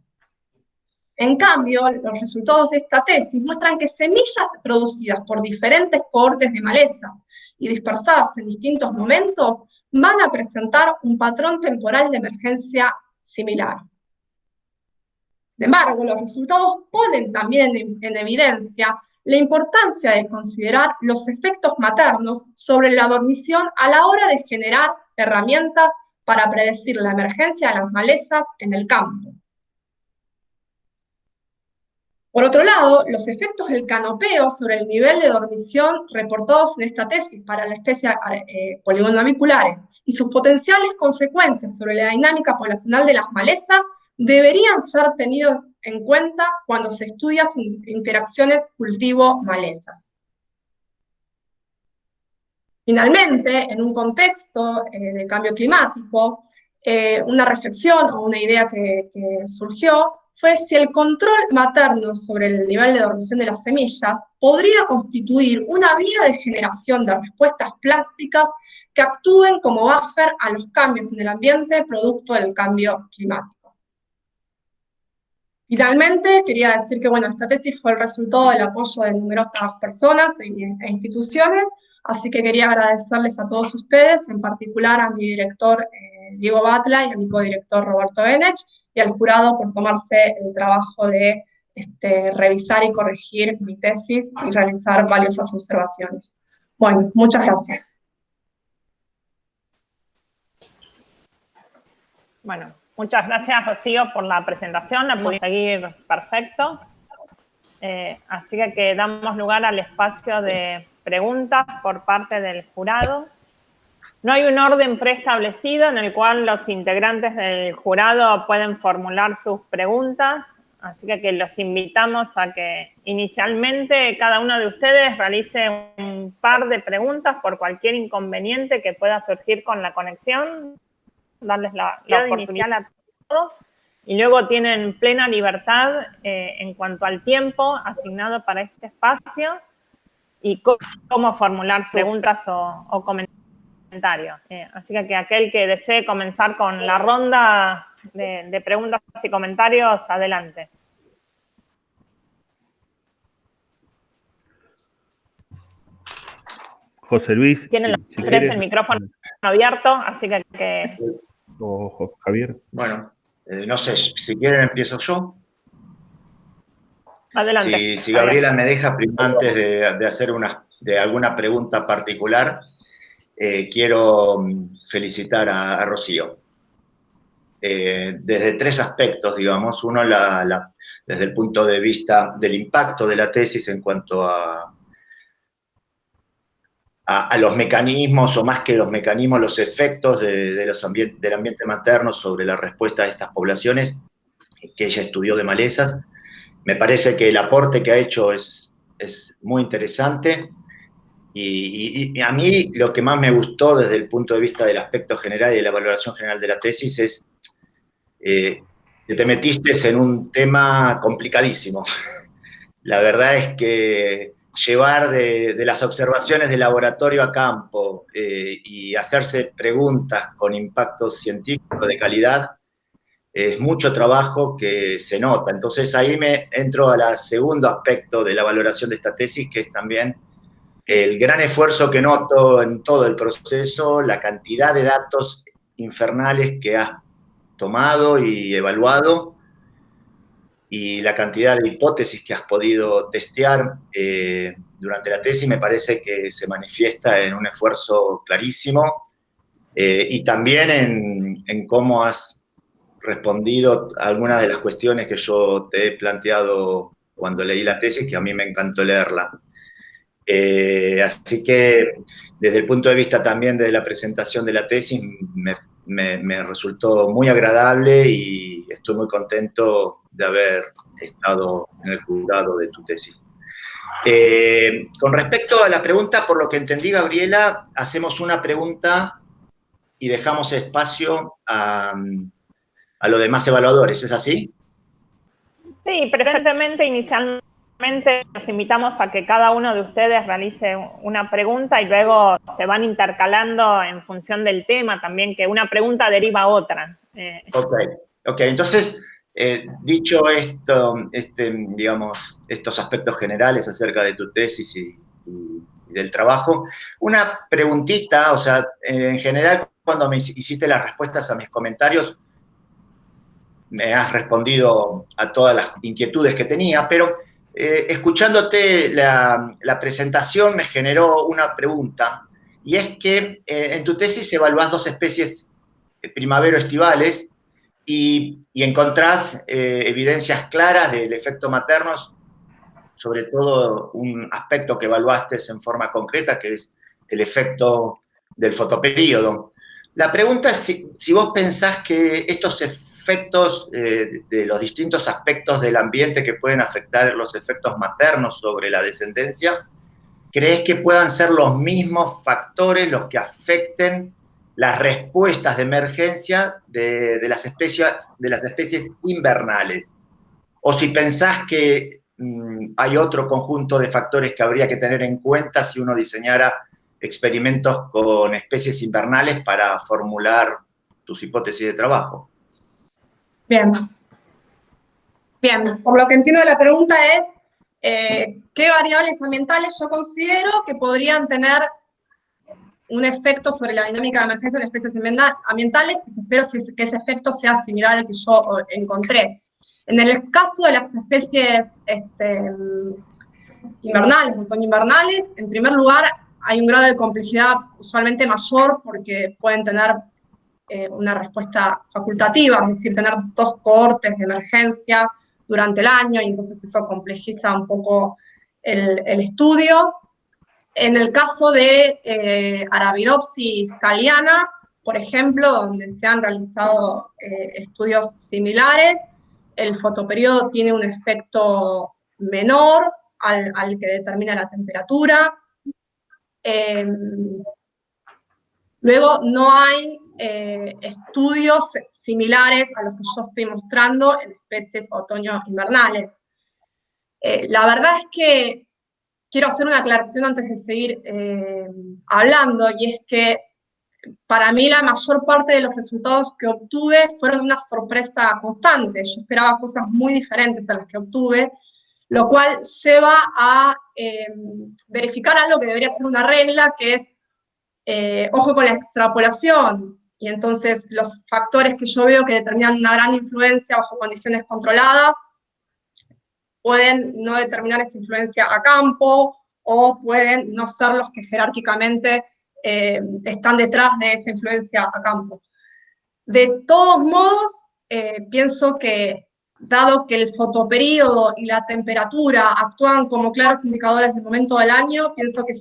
En cambio, los resultados de esta tesis muestran que semillas producidas por diferentes cohortes de malezas y dispersadas en distintos momentos van a presentar un patrón temporal de emergencia similar. Sin embargo, los resultados ponen también en evidencia la importancia de considerar los efectos maternos sobre la dormición a la hora de generar herramientas para predecir la emergencia de las malezas en el campo. Por otro lado, los efectos del canopeo sobre el nivel de dormición reportados en esta tesis para la especie Polygonaviculares y sus potenciales consecuencias sobre la dinámica poblacional de las malezas deberían ser tenidos en cuenta cuando se estudian interacciones cultivo-malezas. Finalmente, en un contexto de cambio climático, una reflexión o una idea que surgió fue si el control materno sobre el nivel de dormición de las semillas podría constituir una vía de generación de respuestas plásticas que actúen como buffer a los cambios en el ambiente producto del cambio climático. Finalmente, quería decir que esta tesis fue el resultado del apoyo de numerosas personas e instituciones, así que quería agradecerles a todos ustedes, en particular a mi director Diego Batla y a mi codirector Roberto Benech, y al jurado por tomarse el trabajo de revisar y corregir mi tesis y realizar valiosas observaciones. Bueno, muchas gracias. Bueno, muchas gracias, Rocío, por la presentación. La pude seguir perfecto. Así que damos lugar al espacio de preguntas por parte del jurado. No hay un orden preestablecido en el cual los integrantes del jurado pueden formular sus preguntas, así que los invitamos a que inicialmente cada uno de ustedes realice un par de preguntas por cualquier inconveniente que pueda surgir con la conexión, darles la oportunidad a todos, y luego tienen plena libertad en cuanto al tiempo asignado para este espacio y cómo formular preguntas o comentarios. Así que aquel que desee comenzar con la ronda de preguntas y comentarios, adelante. José Luis. Tienen los tres el micrófono abierto, así que... O Javier. Bueno, no sé, si quieren empiezo yo. Adelante. Si Gabriela me deja, antes de hacer alguna pregunta particular, quiero felicitar a Rocío. Desde tres aspectos, digamos. Uno, desde el punto de vista del impacto de la tesis en cuanto a los mecanismos, o más que los mecanismos, los efectos del ambiente materno sobre la respuesta de estas poblaciones que ella estudió de malezas. Me parece que el aporte que ha hecho es muy interesante. Y a mí lo que más me gustó desde el punto de vista del aspecto general y de la valoración general de la tesis es que te metiste en un tema complicadísimo. La verdad es que llevar de las observaciones de laboratorio a campo y hacerse preguntas con impacto científico de calidad es mucho trabajo que se nota. Entonces ahí me entro al segundo aspecto de la valoración de esta tesis, que es también el gran esfuerzo que noto en todo el proceso, la cantidad de datos infernales que has tomado y evaluado, y la cantidad de hipótesis que has podido testear durante la tesis, me parece que se manifiesta en un esfuerzo clarísimo, y también en cómo has respondido a algunas de las cuestiones que yo te he planteado cuando leí la tesis, que a mí me encantó leerla. Así que desde el punto de vista también de la presentación de la tesis, me resultó muy agradable y estoy muy contento de haber estado en el jurado de tu tesis. Con respecto a la pregunta, por lo que entendí, Gabriela, hacemos una pregunta y dejamos espacio a los demás evaluadores, ¿es así? Sí, perfectamente. Inicialmente los invitamos a que cada uno de ustedes realice una pregunta y luego se van intercalando en función del tema también, que una pregunta deriva a otra. Ok, entonces, dicho esto, digamos, estos aspectos generales acerca de tu tesis y del trabajo, una preguntita, o sea, en general, cuando me hiciste las respuestas a mis comentarios, me has respondido a todas las inquietudes que tenía, pero escuchándote la presentación me generó una pregunta, y es que en tu tesis evaluás dos especies primavero-estivales y encontrás evidencias claras del efecto materno, sobre todo un aspecto que evaluaste en forma concreta, que es el efecto del fotoperíodo. La pregunta es si vos pensás que estos efectos de los distintos aspectos del ambiente que pueden afectar los efectos maternos sobre la descendencia, ¿crees que puedan ser los mismos factores los que afecten las respuestas de emergencia de las especies invernales? O si pensás que hay otro conjunto de factores que habría que tener en cuenta si uno diseñara experimentos con especies invernales para formular tus hipótesis de trabajo. Bien. Bien, por lo que entiendo de la pregunta es ¿qué variables ambientales yo considero que podrían tener un efecto sobre la dinámica de emergencia en especies ambientales, y espero que ese efecto sea similar al que yo encontré? En el caso de las especies invernales, otoño-invernales, en primer lugar, hay un grado de complejidad usualmente mayor porque pueden tener una respuesta facultativa, es decir, tener dos cohortes de emergencia durante el año, y entonces eso complejiza un poco el estudio. En el caso de Arabidopsis thaliana, por ejemplo, donde se han realizado estudios similares, el fotoperíodo tiene un efecto menor al que determina la temperatura. Luego, no hay estudios similares a los que yo estoy mostrando en especies otoño-invernales. La verdad es que quiero hacer una aclaración antes de seguir hablando, y es que para mí la mayor parte de los resultados que obtuve fueron una sorpresa constante. Yo esperaba cosas muy diferentes a las que obtuve, lo cual lleva a verificar algo que debería ser una regla, que es ojo con la extrapolación. Y entonces los factores que yo veo que determinan una gran influencia bajo condiciones controladas pueden no determinar esa influencia a campo, o pueden no ser los que jerárquicamente están detrás de esa influencia a campo. De todos modos, pienso que, dado que el fotoperíodo y la temperatura actúan como claros indicadores del momento del año, pienso que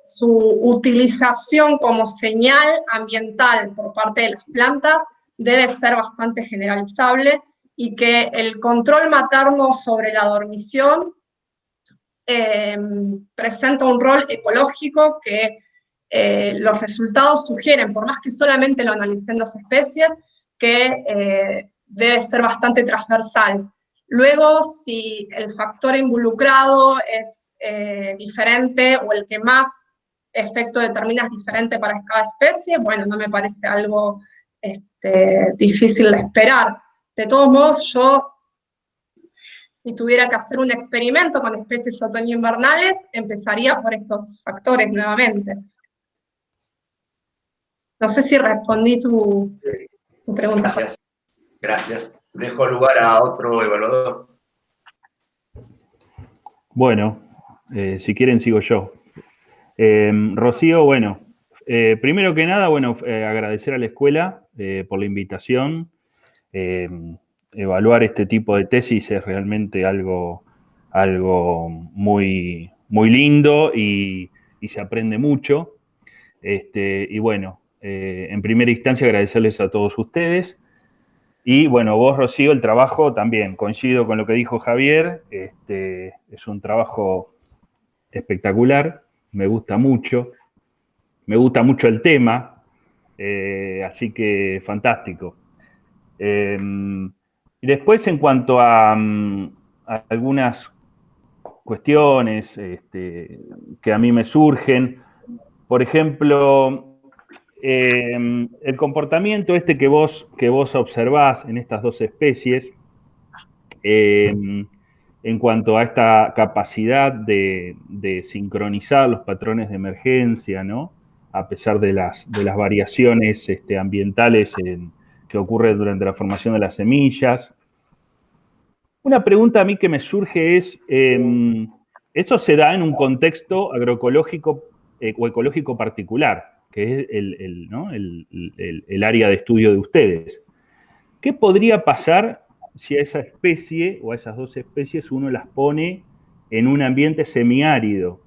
su utilización como señal ambiental por parte de las plantas debe ser bastante generalizable, y que el control materno sobre la dormición presenta un rol ecológico que los resultados sugieren, por más que solamente lo analicen dos especies, que debe ser bastante transversal. Luego, si el factor involucrado es diferente, o el que más efecto determina es diferente para cada especie, bueno, no me parece algo difícil de esperar. De todos modos, yo y tuviera que hacer un experimento con especies otoño-invernales, empezaría por estos factores nuevamente. No sé si respondí tu pregunta. Gracias. Gracias. Dejo lugar a otro evaluador. Bueno, si quieren sigo yo. Rocío, bueno, primero que nada, bueno, agradecer a la escuela por la invitación. Evaluar este tipo de tesis es realmente algo muy, muy lindo y se aprende mucho. Y bueno, en primera instancia agradecerles a todos ustedes. Y bueno, vos, Rocío, el trabajo también, coincido con lo que dijo Javier, es un trabajo espectacular, me gusta mucho el tema, así que fantástico. Y después, en cuanto a algunas cuestiones que a mí me surgen, por ejemplo, el comportamiento que vos observás en estas dos especies, en cuanto a esta capacidad de sincronizar los patrones de emergencia, ¿no? A pesar de las variaciones ambientales que ocurren durante la formación de las semillas. Una pregunta a mí que me surge es, ¿eso se da en un contexto agroecológico o ecológico particular, que es el área de estudio de ustedes? ¿Qué podría pasar si a esa especie o a esas dos especies uno las pone en un ambiente semiárido,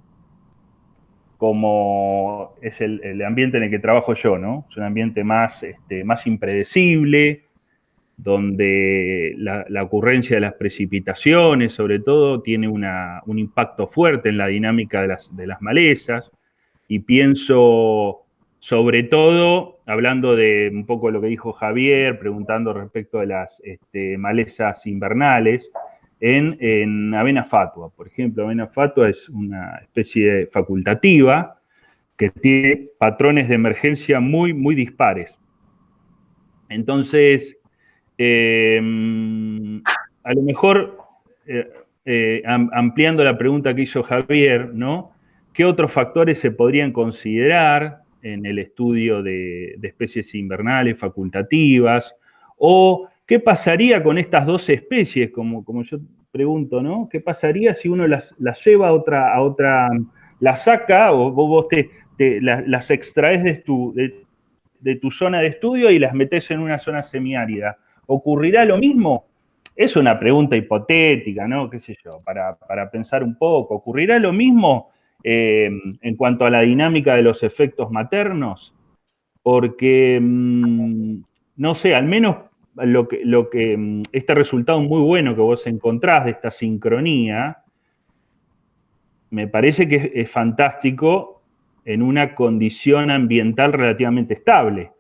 como es el ambiente en el que trabajo yo, ¿no? Es un ambiente más impredecible, donde la ocurrencia de las precipitaciones, sobre todo, tiene un impacto fuerte en la dinámica de las malezas, y pienso, sobre todo, hablando de un poco lo que dijo Javier, preguntando respecto de las malezas invernales, en avena fatua. Por ejemplo, avena fatua es una especie facultativa que tiene patrones de emergencia muy, muy dispares. Entonces, a lo mejor, ampliando la pregunta que hizo Javier, ¿no? ¿Qué otros factores se podrían considerar en el estudio de especies invernales facultativas? ¿O qué pasaría con estas dos especies? Como yo pregunto, ¿no? ¿Qué pasaría si uno las lleva a otra, las saca o vos las extraes de tu zona de estudio y las metés en una zona semiárida? ¿Ocurrirá lo mismo? Es una pregunta hipotética, ¿no? ¿Qué sé yo? Para pensar un poco. ¿Ocurrirá lo mismo en cuanto a la dinámica de los efectos maternos? Porque, no sé, al menos este resultado muy bueno que vos encontrás de esta sincronía, me parece que es fantástico en una condición ambiental relativamente estable.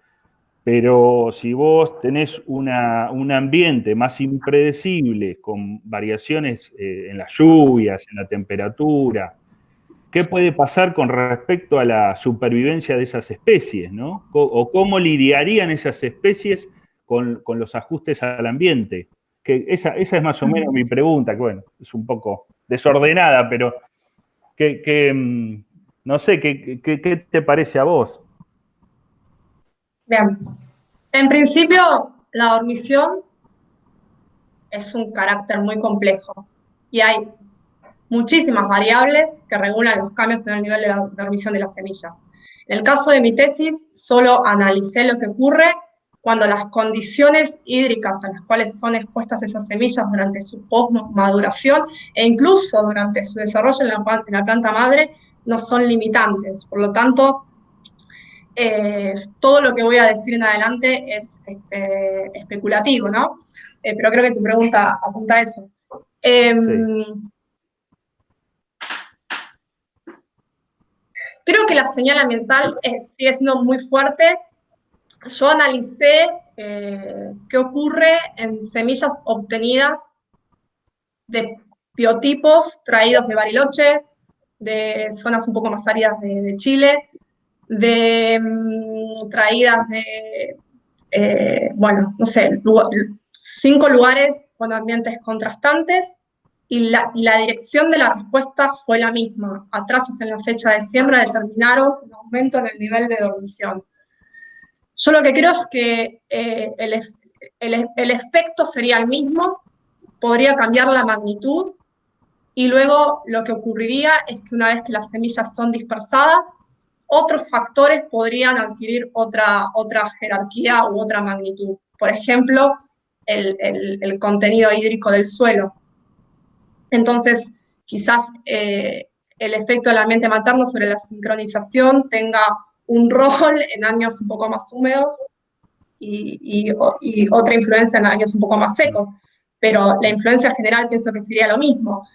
Pero si vos tenés un ambiente más impredecible, con variaciones en las lluvias, en la temperatura, ¿qué puede pasar con respecto a la supervivencia de esas especies, ¿no? O cómo lidiarían esas especies con los ajustes al ambiente. Que esa es más o menos mi pregunta, que bueno, es un poco desordenada, pero no sé, ¿qué te parece a vos? Bien. En principio, la dormición es un carácter muy complejo y hay muchísimas variables que regulan los cambios en el nivel de la dormición de las semillas. En el caso de mi tesis, solo analicé lo que ocurre cuando las condiciones hídricas a las cuales son expuestas esas semillas durante su post-maduración e incluso durante su desarrollo en la planta madre no son limitantes. Por lo tanto, todo lo que voy a decir en adelante es especulativo, ¿no? Pero creo que tu pregunta apunta a eso. Sí. Creo que la señal ambiental sigue siendo muy fuerte. Yo analicé qué ocurre en semillas obtenidas de biotipos traídos de Bariloche, de zonas un poco más áridas de Chile, traídas de, bueno, no sé, 5 lugares con ambientes contrastantes, y la dirección de la respuesta fue la misma. Atrasos en la fecha de siembra determinaron un aumento en el nivel de dormición. Yo lo que creo es que el efecto sería el mismo, podría cambiar la magnitud, y luego lo que ocurriría es que una vez que las semillas son dispersadas, otros factores podrían adquirir otra jerarquía u otra magnitud. Por ejemplo, el contenido hídrico del suelo. Entonces, quizás el efecto del ambiente materno sobre la sincronización tenga un rol en años un poco más húmedos y otra influencia en años un poco más secos. Pero la influencia general pienso que sería lo mismo.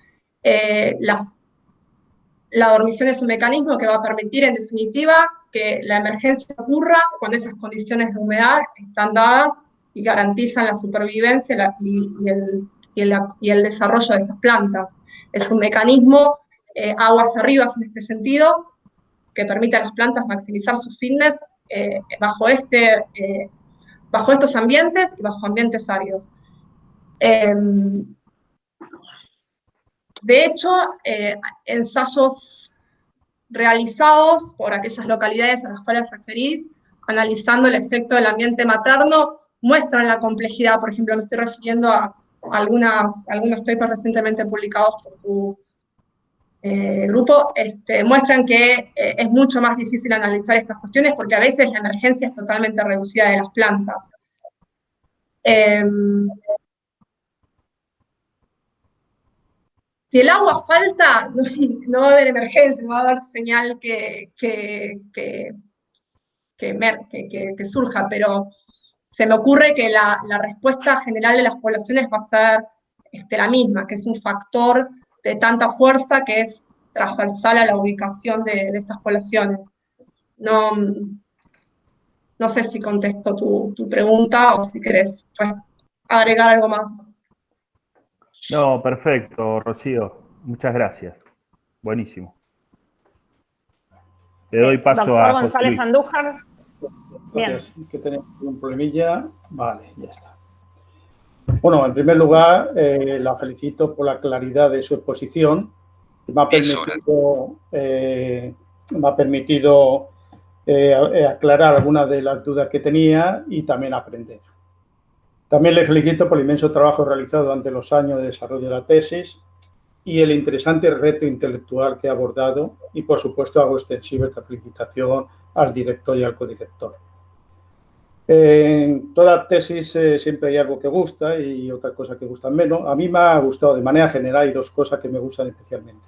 La dormición es un mecanismo que va a permitir, en definitiva, que la emergencia ocurra cuando esas condiciones de humedad están dadas y garantizan la supervivencia y el desarrollo de esas plantas. Es un mecanismo aguas arriba en este sentido, que permite a las plantas maximizar su fitness bajo estos ambientes y bajo ambientes áridos. De hecho, ensayos realizados por aquellas localidades a las cuales referís, analizando el efecto del ambiente materno, muestran la complejidad. Por ejemplo, me estoy refiriendo a algunos papers recientemente publicados por tu grupo, muestran que es mucho más difícil analizar estas cuestiones porque a veces la emergencia es totalmente reducida de las plantas. Si el agua falta, no va a haber emergencia, no va a haber señal que surja, pero se me ocurre que la respuesta general de las poblaciones va a ser la misma, que es un factor de tanta fuerza que es transversal a la ubicación de estas poblaciones. No sé si contesto tu pregunta o si querés agregar algo más. No, perfecto, Rocío. Muchas gracias. Buenísimo. Le doy paso Doctor a José González Luis. Andújar. Bien. Gracias, que tenemos un problemilla. Vale, ya está. Bueno, en primer lugar, la felicito por la claridad de su exposición. Me ha permitido aclarar algunas de las dudas que tenía y también aprender. También le felicito por el inmenso trabajo realizado durante los años de desarrollo de la tesis y el interesante reto intelectual que ha abordado, y por supuesto hago extensiva esta felicitación al director y al codirector. En toda tesis siempre hay algo que gusta y otra cosa que gustan menos. A mí me ha gustado de manera general, hay dos cosas que me gustan especialmente.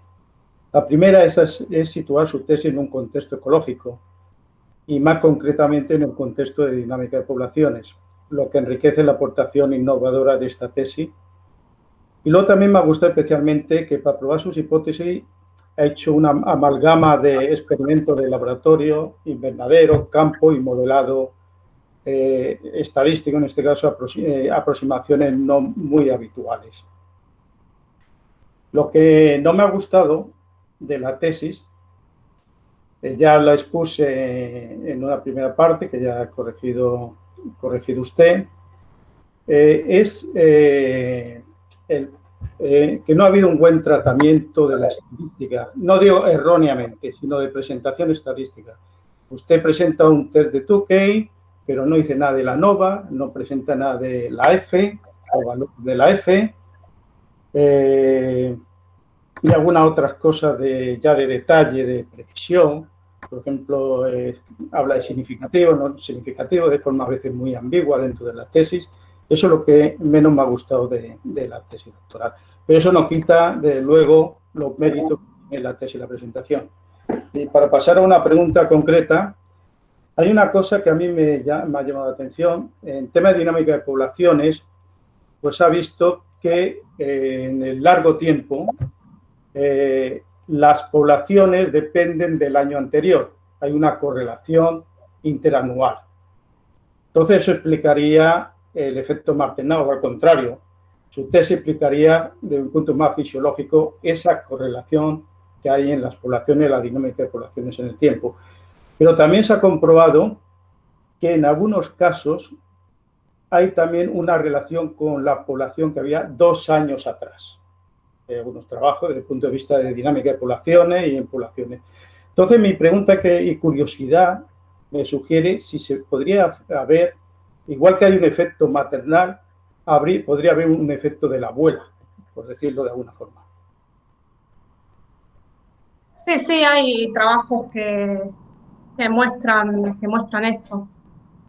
La primera es situar su tesis en un contexto ecológico y más concretamente en el contexto de dinámica de poblaciones, lo que enriquece la aportación innovadora de esta tesis. Y luego también me ha gustado especialmente que para probar sus hipótesis ha hecho una amalgama de experimentos de laboratorio, invernadero, campo y modelado estadístico, en este caso aproximaciones no muy habituales. Lo que no me ha gustado de la tesis, ya la expuse en una primera parte que ya ha corregido usted, es que no ha habido un buen tratamiento de la estadística, no digo erróneamente, sino de presentación estadística. Usted presenta un test de Tukey, pero no dice nada de la ANOVA, no presenta nada de la F, o valor de la F, y algunas otras cosas ya de detalle, de precisión. Por ejemplo, habla de significativo, no significativo, de forma a veces muy ambigua dentro de la tesis. Eso es lo que menos me ha gustado de la tesis doctoral. Pero eso no quita, desde luego, los méritos de la tesis y la presentación. Y para pasar a una pregunta concreta, hay una cosa que a mí me ha llamado la atención. En tema de dinámica de poblaciones, pues ha visto que en el largo tiempo las poblaciones dependen del año anterior. Hay una correlación interanual. Entonces eso explicaría el efecto Martenau, o al contrario, su tesis explicaría desde un punto más fisiológico esa correlación que hay en las poblaciones, la dinámica de poblaciones en el tiempo. Pero también se ha comprobado que en algunos casos hay también una relación con la población que había 2 años atrás. algunos trabajos desde el punto de vista de dinámica de poblaciones y en poblaciones. Entonces, mi pregunta y curiosidad me sugiere si se podría haber, igual que hay un efecto maternal, podría haber un efecto de la abuela, por decirlo de alguna forma. Sí, sí, hay trabajos que muestran eso.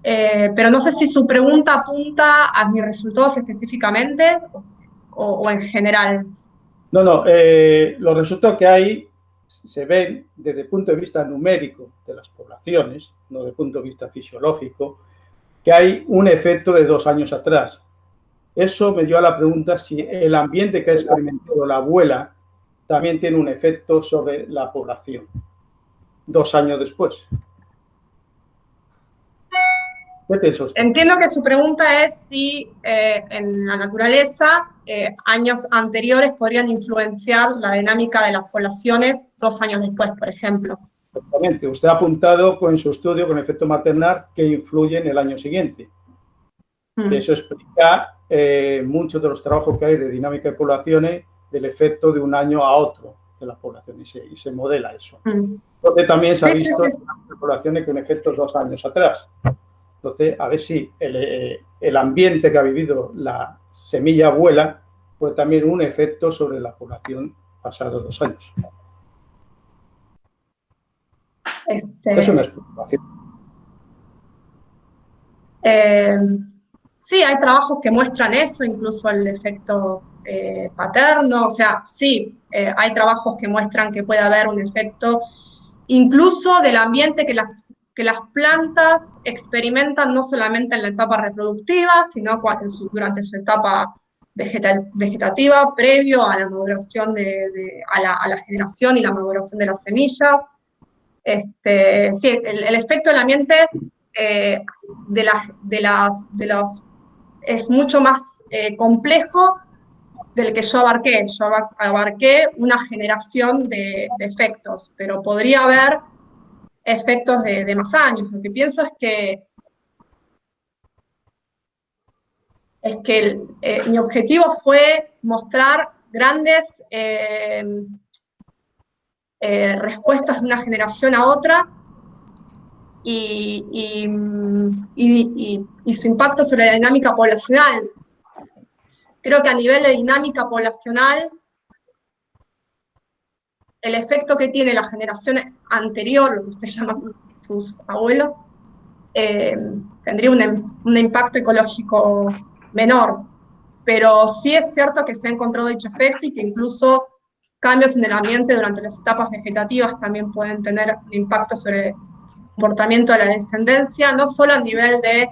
Pero no sé si su pregunta apunta a mis resultados específicamente o en general. No, los resultados que hay se ven desde el punto de vista numérico de las poblaciones, no desde el punto de vista fisiológico, que hay un efecto de 2 años atrás. Eso me lleva a la pregunta si el ambiente que ha experimentado la abuela también tiene un efecto sobre la población 2 años después. ¿Qué piensa usted? Entiendo que su pregunta es si en la naturaleza años anteriores podrían influenciar la dinámica de las poblaciones 2 años después, por ejemplo. Exactamente. Usted ha apuntado con su estudio con el efecto maternal que influye en el año siguiente. Eso explica muchos de los trabajos que hay de dinámica de poblaciones del efecto de un año a otro de las poblaciones y se modela eso. Entonces también se ha visto en las poblaciones con efectos 2 años atrás. Entonces, a ver si el ambiente que ha vivido la semilla abuela puede también un efecto sobre la población pasados 2 años. Es una explicación. Sí, hay trabajos que muestran eso, incluso el efecto paterno. O sea, sí, hay trabajos que muestran que puede haber un efecto incluso del ambiente que las plantas experimentan no solamente en la etapa reproductiva, sino durante su etapa vegetativa, previo a la maduración, a la generación y la maduración de las semillas. Sí, el efecto del ambiente es mucho más complejo del que yo abarqué. Yo abarqué una generación de efectos, pero podría haber efectos de más años. Lo que pienso es que mi objetivo fue mostrar grandes respuestas de una generación a otra y su impacto sobre la dinámica poblacional. Creo que a nivel de dinámica poblacional, el efecto que tiene la generación anterior, lo que usted llama sus abuelos, tendría un impacto ecológico menor. Pero sí es cierto que se ha encontrado dicho efecto y que incluso cambios en el ambiente durante las etapas vegetativas también pueden tener un impacto sobre el comportamiento de la descendencia, no solo a nivel de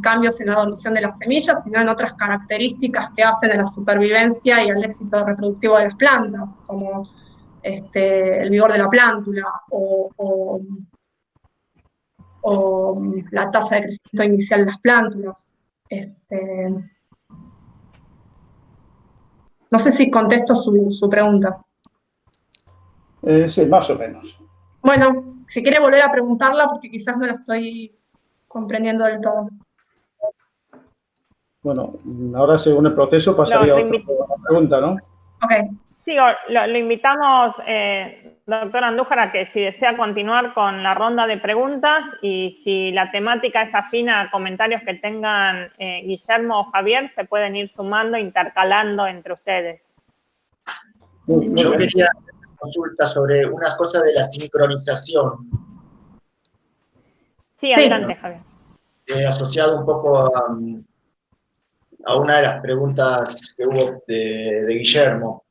cambios en la dormición de las semillas, sino en otras características que hacen a la supervivencia y al éxito reproductivo de las plantas, como el vigor de la plántula o la tasa de crecimiento inicial de las plántulas. No sé si contesto su pregunta. Sí, más o menos. Bueno, si quiere volver a preguntarla, porque quizás no la estoy comprendiendo del todo. Bueno, ahora según el proceso pasaría a otra pregunta, ¿no? Ok. Sí, lo invitamos, doctor Andújar, a que si desea continuar con la ronda de preguntas y si la temática es afina a comentarios que tengan Guillermo o Javier, se pueden ir sumando, intercalando entre ustedes. Yo quería hacer una consulta sobre unas cosas de la sincronización. Sí, adelante, Javier. Asociado un poco a una de las preguntas que hubo de Guillermo.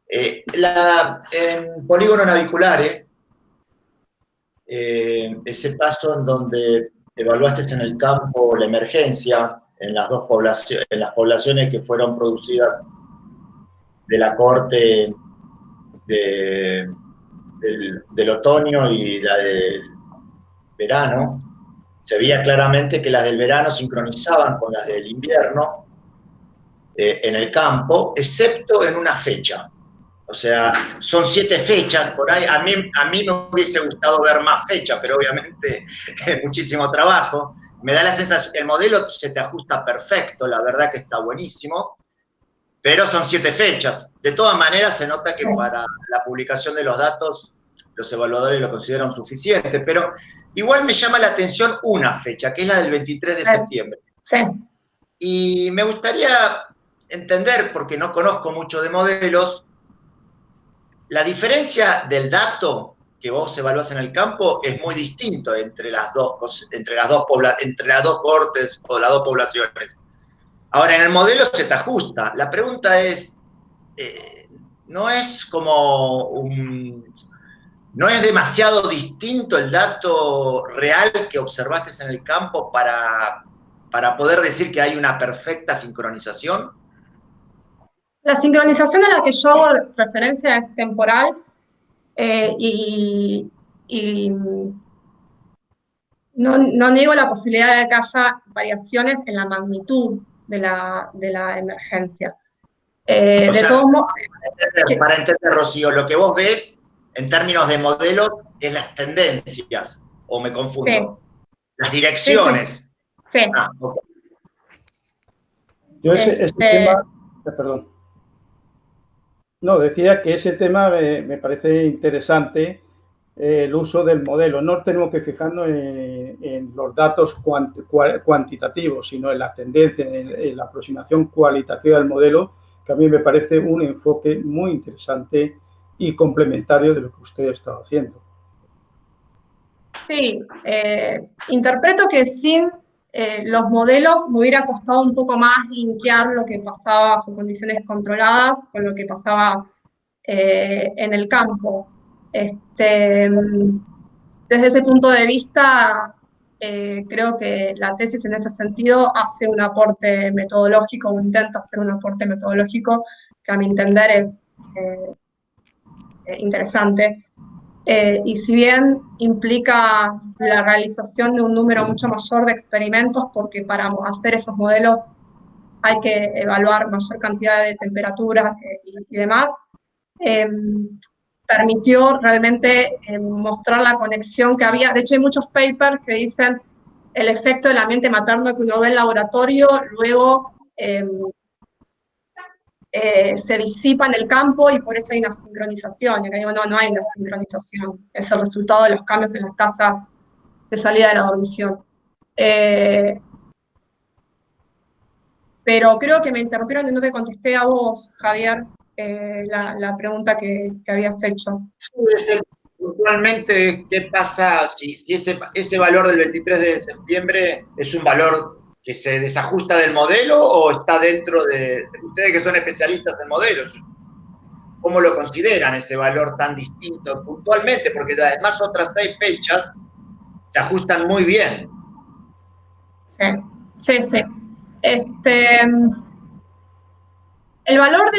En polígono naviculares, ese paso en donde evaluaste en el campo la emergencia en las dos poblaciones, en las poblaciones que fueron producidas de la corte del otoño y la del verano, se veía claramente que las del verano sincronizaban con las del invierno en el campo, excepto en una fecha. O sea, son 7 fechas, por ahí a mí me hubiese gustado ver más fechas, pero obviamente es muchísimo trabajo. Me da la sensación que el modelo se te ajusta perfecto, la verdad que está buenísimo, pero son 7 fechas. De todas maneras, se nota que para la publicación de los datos los evaluadores lo consideran suficiente, pero igual me llama la atención una fecha, que es la del 23 de septiembre. Sí. Y me gustaría entender, porque no conozco mucho de modelos, la diferencia del dato que vos evaluás en el campo es muy distinto entre las dos cortes o las dos poblaciones. Ahora, en el modelo se te ajusta. La pregunta es, ¿no es no es demasiado distinto el dato real que observaste en el campo para poder decir que hay una perfecta sincronización? La sincronización a la que yo hago referencia es temporal y no niego la posibilidad de que haya variaciones en la magnitud de la emergencia. De todos modos, para entender, Rocío, lo que vos ves en términos de modelos es las tendencias, o me confundo, sí. Las direcciones. Sí. Okay. Yo ese tema, perdón. No, decía que ese tema me parece interesante, el uso del modelo. No tenemos que fijarnos en los datos cuantitativos, sino en la tendencia, en la aproximación cualitativa del modelo, que a mí me parece un enfoque muy interesante y complementario de lo que usted ha estado haciendo. Sí, interpreto que sin los modelos me hubiera costado un poco más linkear lo que pasaba bajo condiciones controladas con lo que pasaba en el campo. Desde ese punto de vista, creo que la tesis en ese sentido hace un aporte metodológico o intenta hacer un aporte metodológico que a mi entender es interesante. Y si bien implica la realización de un número mucho mayor de experimentos, porque para hacer esos modelos hay que evaluar mayor cantidad de temperaturas y demás, permitió realmente mostrar la conexión que había. De hecho, hay muchos papers que dicen el efecto del ambiente materno que uno ve en el laboratorio, luego se disipa en el campo y por eso hay una sincronización. Y acá digo, no hay una sincronización. Es el resultado de los cambios en las tasas de salida de la dormición. Pero creo que me interrumpieron y no te contesté a vos, Javier, la pregunta que habías hecho. Puntualmente, ¿qué pasa si ese valor del 23 de septiembre es un valor que se desajusta del modelo o está dentro de ustedes que son especialistas en modelos? ¿Cómo lo consideran ese valor tan distinto puntualmente? Porque además otras 6 fechas se ajustan muy bien. Sí. El valor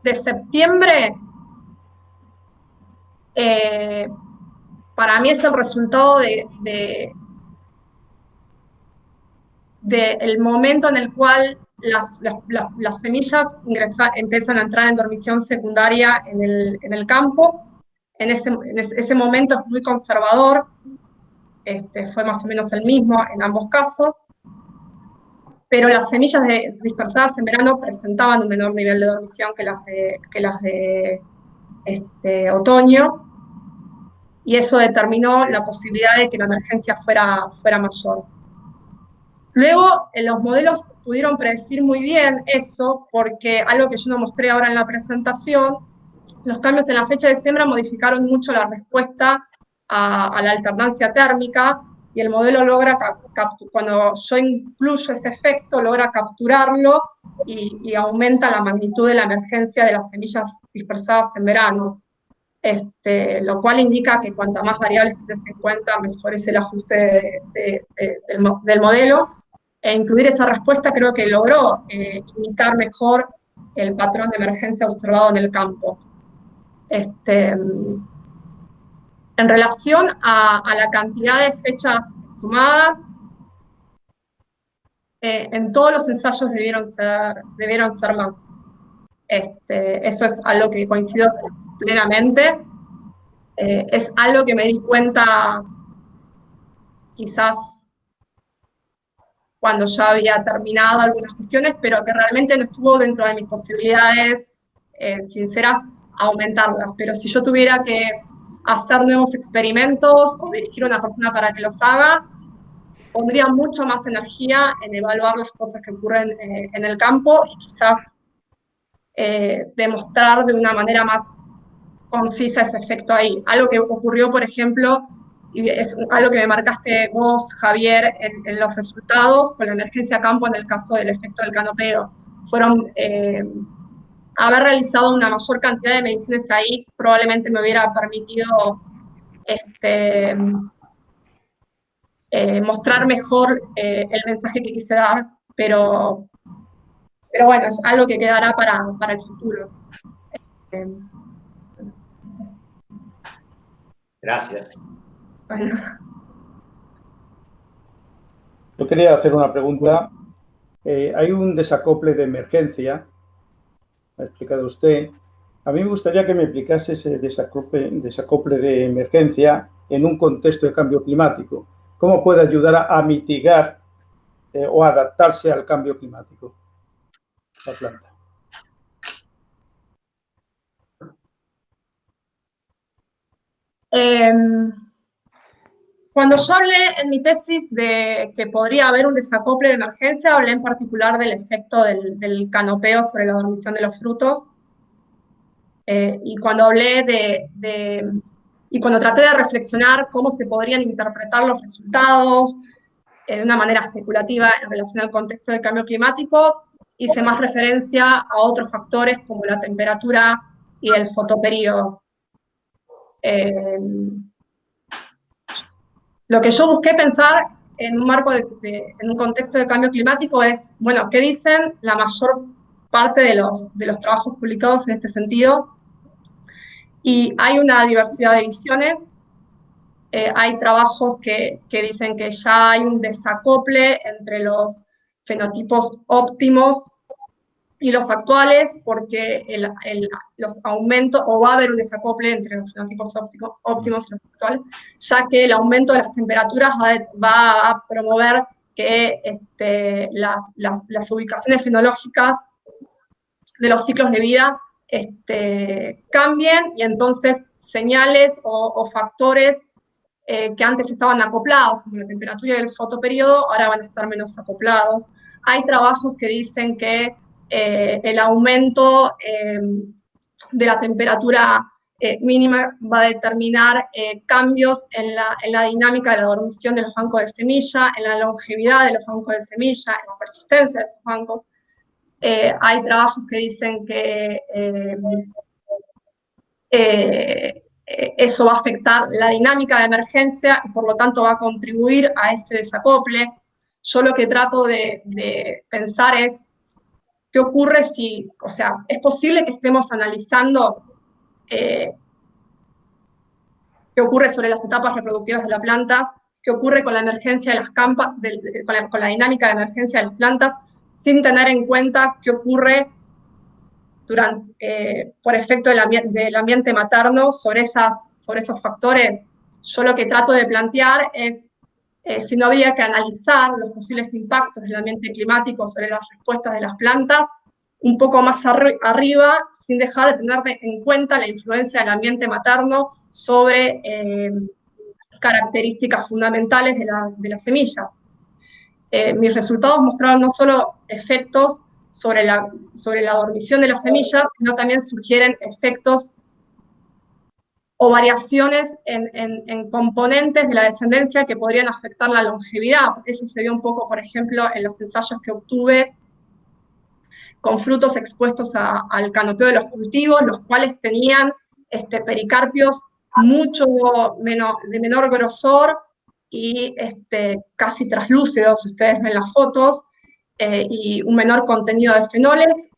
de septiembre para mí es el resultado del momento en el cual las semillas empiezan a entrar en dormición secundaria en el campo. En ese momento es muy conservador, fue más o menos el mismo en ambos casos, pero las semillas dispersadas en verano presentaban un menor nivel de dormición que las de otoño, y eso determinó la posibilidad de que la emergencia fuera mayor. Luego, los modelos pudieron predecir muy bien eso, porque algo que yo no mostré ahora en la presentación, los cambios en la fecha de siembra modificaron mucho la respuesta a la alternancia térmica, y el modelo logra, cuando yo incluyo ese efecto, logra capturarlo y aumenta la magnitud de la emergencia de las semillas dispersadas en verano. Lo cual indica que cuanta más variables tienes en cuenta, mejor es el ajuste del modelo. E incluir esa respuesta creo que logró imitar mejor el patrón de emergencia observado en el campo. En relación a la cantidad de fechas estimadas, en todos los ensayos debieron ser más. Eso es algo que coincido plenamente. Es algo que me di cuenta quizás cuando ya había terminado algunas cuestiones, pero que realmente no estuvo dentro de mis posibilidades sinceras aumentarlas. Pero si yo tuviera que hacer nuevos experimentos o dirigir a una persona para que los haga, pondría mucho más energía en evaluar las cosas que ocurren en el campo y quizás demostrar de una manera más concisa ese efecto ahí. Algo que ocurrió, por ejemplo, y es algo que me marcaste vos, Javier, en los resultados con la emergencia campo en el caso del efecto del canopeo. Fueron haber realizado una mayor cantidad de mediciones ahí probablemente me hubiera permitido mostrar mejor el mensaje que quise dar, pero bueno, es algo que quedará para el futuro. Sí. Gracias. Bueno. Yo quería hacer una pregunta. Hay un desacople de emergencia, ha explicado usted. A mí me gustaría que me explicase ese desacople de emergencia en un contexto de cambio climático. ¿Cómo puede ayudar a mitigar o adaptarse al cambio climático la planta? Cuando yo hablé en mi tesis de que podría haber un desacople de emergencia, hablé en particular del efecto del canopeo sobre la dormición de los frutos. Y cuando hablé y cuando traté de reflexionar cómo se podrían interpretar los resultados de una manera especulativa en relación al contexto del cambio climático, hice más referencia a otros factores como la temperatura y el fotoperíodo. Lo que yo busqué pensar en un marco en un contexto de cambio climático es, bueno, ¿qué dicen la mayor parte de los trabajos publicados en este sentido? Y hay una diversidad de visiones. Hay trabajos que dicen que ya hay un desacople entre los fenotipos óptimos y los actuales, porque los aumentos, o va a haber un desacople entre los fenotipos óptimos y los actuales, ya que el aumento de las temperaturas va a promover que las ubicaciones fenológicas de los ciclos de vida cambien, y entonces señales o factores que antes estaban acoplados, como la temperatura y el fotoperíodo, ahora van a estar menos acoplados. Hay trabajos que dicen que el aumento de la temperatura mínima va a determinar cambios en la dinámica de la dormición de los bancos de semilla, en la longevidad de los bancos de semilla, en la persistencia de esos bancos. Hay trabajos que dicen que eso va a afectar la dinámica de emergencia y por lo tanto va a contribuir a ese desacople. Yo lo que trato de pensar es qué ocurre si, o sea, es posible que estemos analizando qué ocurre sobre las etapas reproductivas de la planta, qué ocurre con la emergencia de las campas, con la dinámica de emergencia de las plantas, sin tener en cuenta qué ocurre por efecto del ambiente materno sobre esos factores. Yo lo que trato de plantear es si no habría que analizar los posibles impactos del ambiente climático sobre las respuestas de las plantas un poco más arriba, sin dejar de tener en cuenta la influencia del ambiente materno sobre características fundamentales de las semillas. Mis resultados mostraron no solo efectos sobre la dormición de las semillas, sino también sugieren efectos o variaciones en componentes de la descendencia que podrían afectar la longevidad. Eso se vio un poco, por ejemplo, en los ensayos que obtuve con frutos expuestos al canopeo de los cultivos, los cuales tenían pericarpios de menor grosor y casi traslúcidos, ustedes ven las fotos, y un menor contenido de fenoles,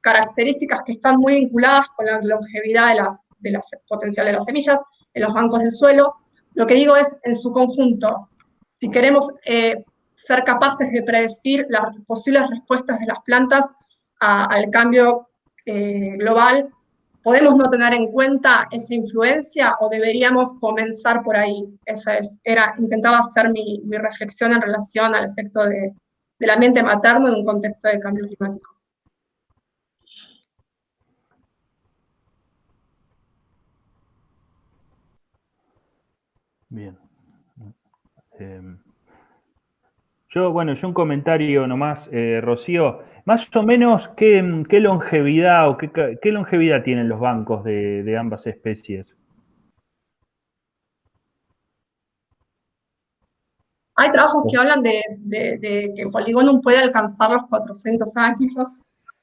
características que están muy vinculadas con la longevidad de las potencial de las semillas en los bancos del suelo. Lo que digo es, en su conjunto, si queremos ser capaces de predecir las posibles respuestas de las plantas al cambio global, ¿podemos no tener en cuenta esa influencia o deberíamos comenzar por ahí? Intentaba hacer mi reflexión en relación al efecto del ambiente materno en un contexto de cambio climático. Bien. Yo un comentario nomás, Rocío. Más o menos, ¿qué longevidad o qué longevidad tienen los bancos de ambas especies? Hay trabajos que hablan de que Polygonum puede alcanzar los 400 años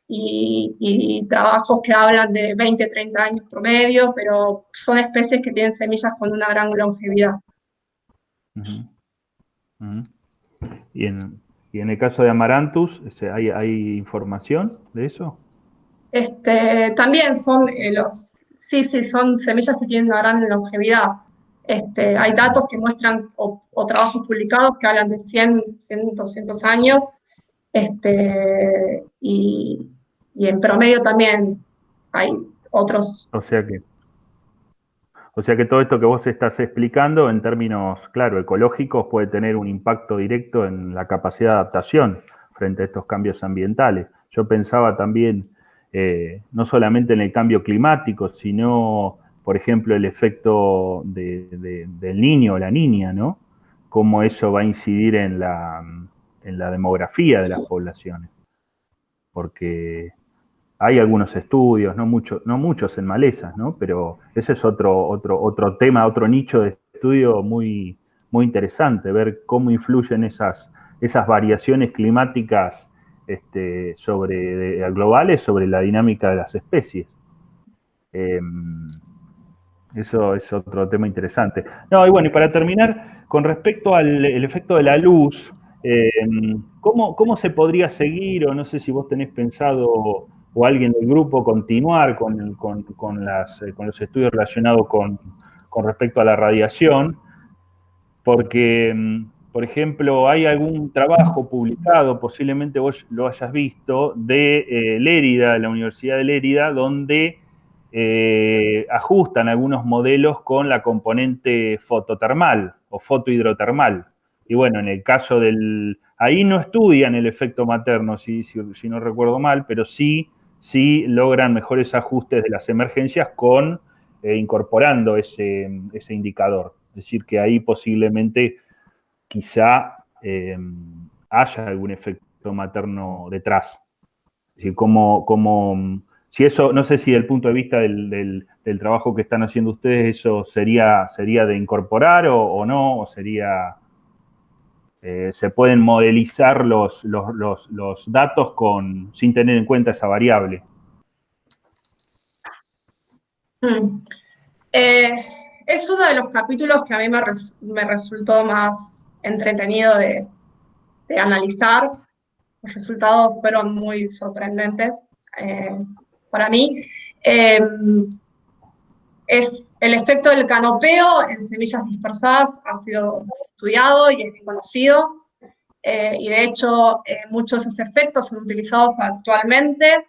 y trabajos que hablan de 20, 30 años promedio, pero son especies que tienen semillas con una gran longevidad. Uh-huh. Uh-huh. ¿Y en el caso de Amaranthus, hay información de eso? También son son semillas que tienen una gran longevidad. Hay datos que muestran, o trabajos publicados que hablan de 100, 200 años, y en promedio también hay otros. O sea que todo esto que vos estás explicando en términos, claro, ecológicos puede tener un impacto directo en la capacidad de adaptación frente a estos cambios ambientales. Yo pensaba también no solamente en el cambio climático, sino, por ejemplo, el efecto del niño o la niña, ¿no? Cómo eso va a incidir en la demografía de las poblaciones. Porque hay algunos estudios, no muchos en malezas, ¿no? Pero ese es otro tema, otro nicho de estudio muy, muy interesante, ver cómo influyen esas variaciones climáticas globales sobre la dinámica de las especies. Eso es otro tema interesante. No, y bueno, y para terminar, con respecto al efecto de la luz, ¿cómo se podría seguir, o no sé si vos tenés pensado, o alguien del grupo, continuar con los estudios relacionados con respecto a la radiación? Porque, por ejemplo, hay algún trabajo publicado, posiblemente vos lo hayas visto, de Lérida, de la Universidad de Lérida, donde ajustan algunos modelos con la componente fototermal o fotohidrotermal. Y bueno, en el caso ahí no estudian el efecto materno, si no recuerdo mal, pero sí logran mejores ajustes de las emergencias incorporando ese indicador. Es decir, que ahí posiblemente quizá haya algún efecto materno detrás. Es decir, si eso, no sé si desde el punto de vista del trabajo que están haciendo ustedes, eso sería de incorporar o no, o sería, se pueden modelizar los datos sin tener en cuenta esa variable. Es uno de los capítulos que a mí me resultó más entretenido de analizar. Los resultados fueron muy sorprendentes para mí. Es el efecto del canopeo en semillas dispersadas ha sido estudiado y es conocido, y de hecho muchos de esos efectos son utilizados actualmente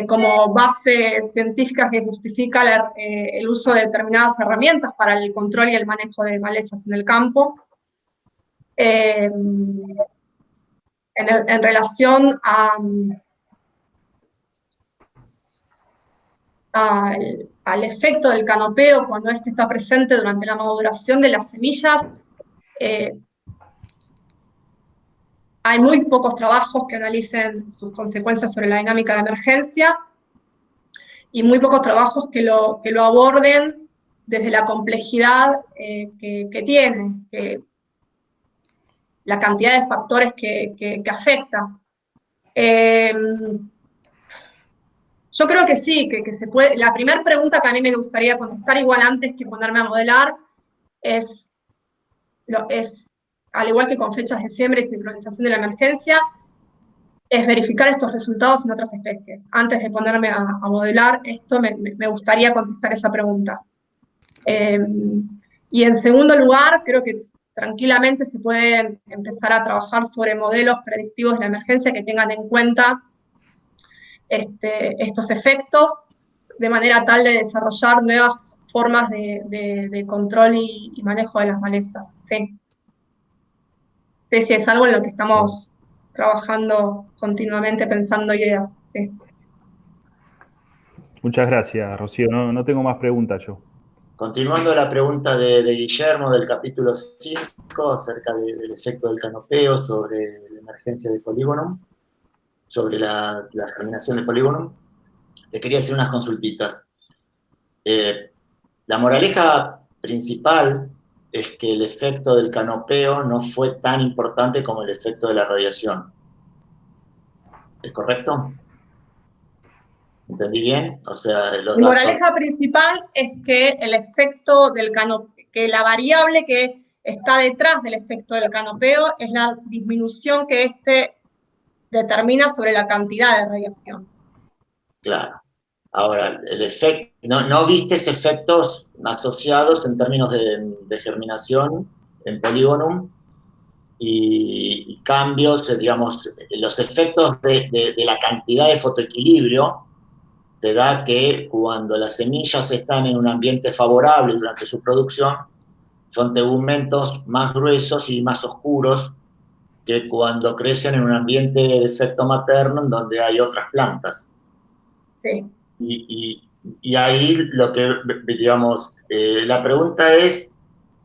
como base científica que justifica el uso de determinadas herramientas para el control y el manejo de malezas en el campo. En relación al efecto del canopeo cuando este está presente durante la maduración de las semillas, hay muy pocos trabajos que analicen sus consecuencias sobre la dinámica de emergencia y muy pocos trabajos que lo aborden desde la complejidad que tiene, la cantidad de factores que afecta. Yo creo que sí, que se puede. La primera pregunta que a mí me gustaría contestar, igual antes que ponerme a modelar, es al igual que con fechas de siembra y sincronización de la emergencia, es verificar estos resultados en otras especies. Antes de ponerme a modelar esto, me gustaría contestar esa pregunta. Y en segundo lugar, creo que tranquilamente se pueden empezar a trabajar sobre modelos predictivos de la emergencia que tengan en cuenta estos efectos. de manera tal de desarrollar nuevas formas de control y manejo de las malezas. Sí. Sí, sí, es algo en lo que estamos trabajando continuamente, pensando ideas. Sí. Muchas gracias, Rocío. No tengo más preguntas yo. Continuando la pregunta de Guillermo del capítulo 5 acerca del efecto del canopeo sobre la emergencia de polígono, sobre la germinación de polígono, te quería hacer unas consultitas. La moraleja principal es que el efecto del canopeo no fue tan importante como el efecto de la radiación. ¿Es correcto? ¿Entendí bien? O sea, Mi moraleja principal es que el efecto del canopeo, que la variable que está detrás del efecto del canopeo es la disminución que éste determina sobre la cantidad de radiación. Claro. Ahora, el efecto, ¿no viste efectos asociados en términos de germinación en polígono y cambios, digamos, los efectos de la cantidad de fotoequilibrio te da que cuando las semillas están en un ambiente favorable durante su producción, son tegumentos más gruesos y más oscuros que cuando crecen en un ambiente de efecto materno en donde hay otras plantas. Sí. Y ahí lo que, digamos, la pregunta es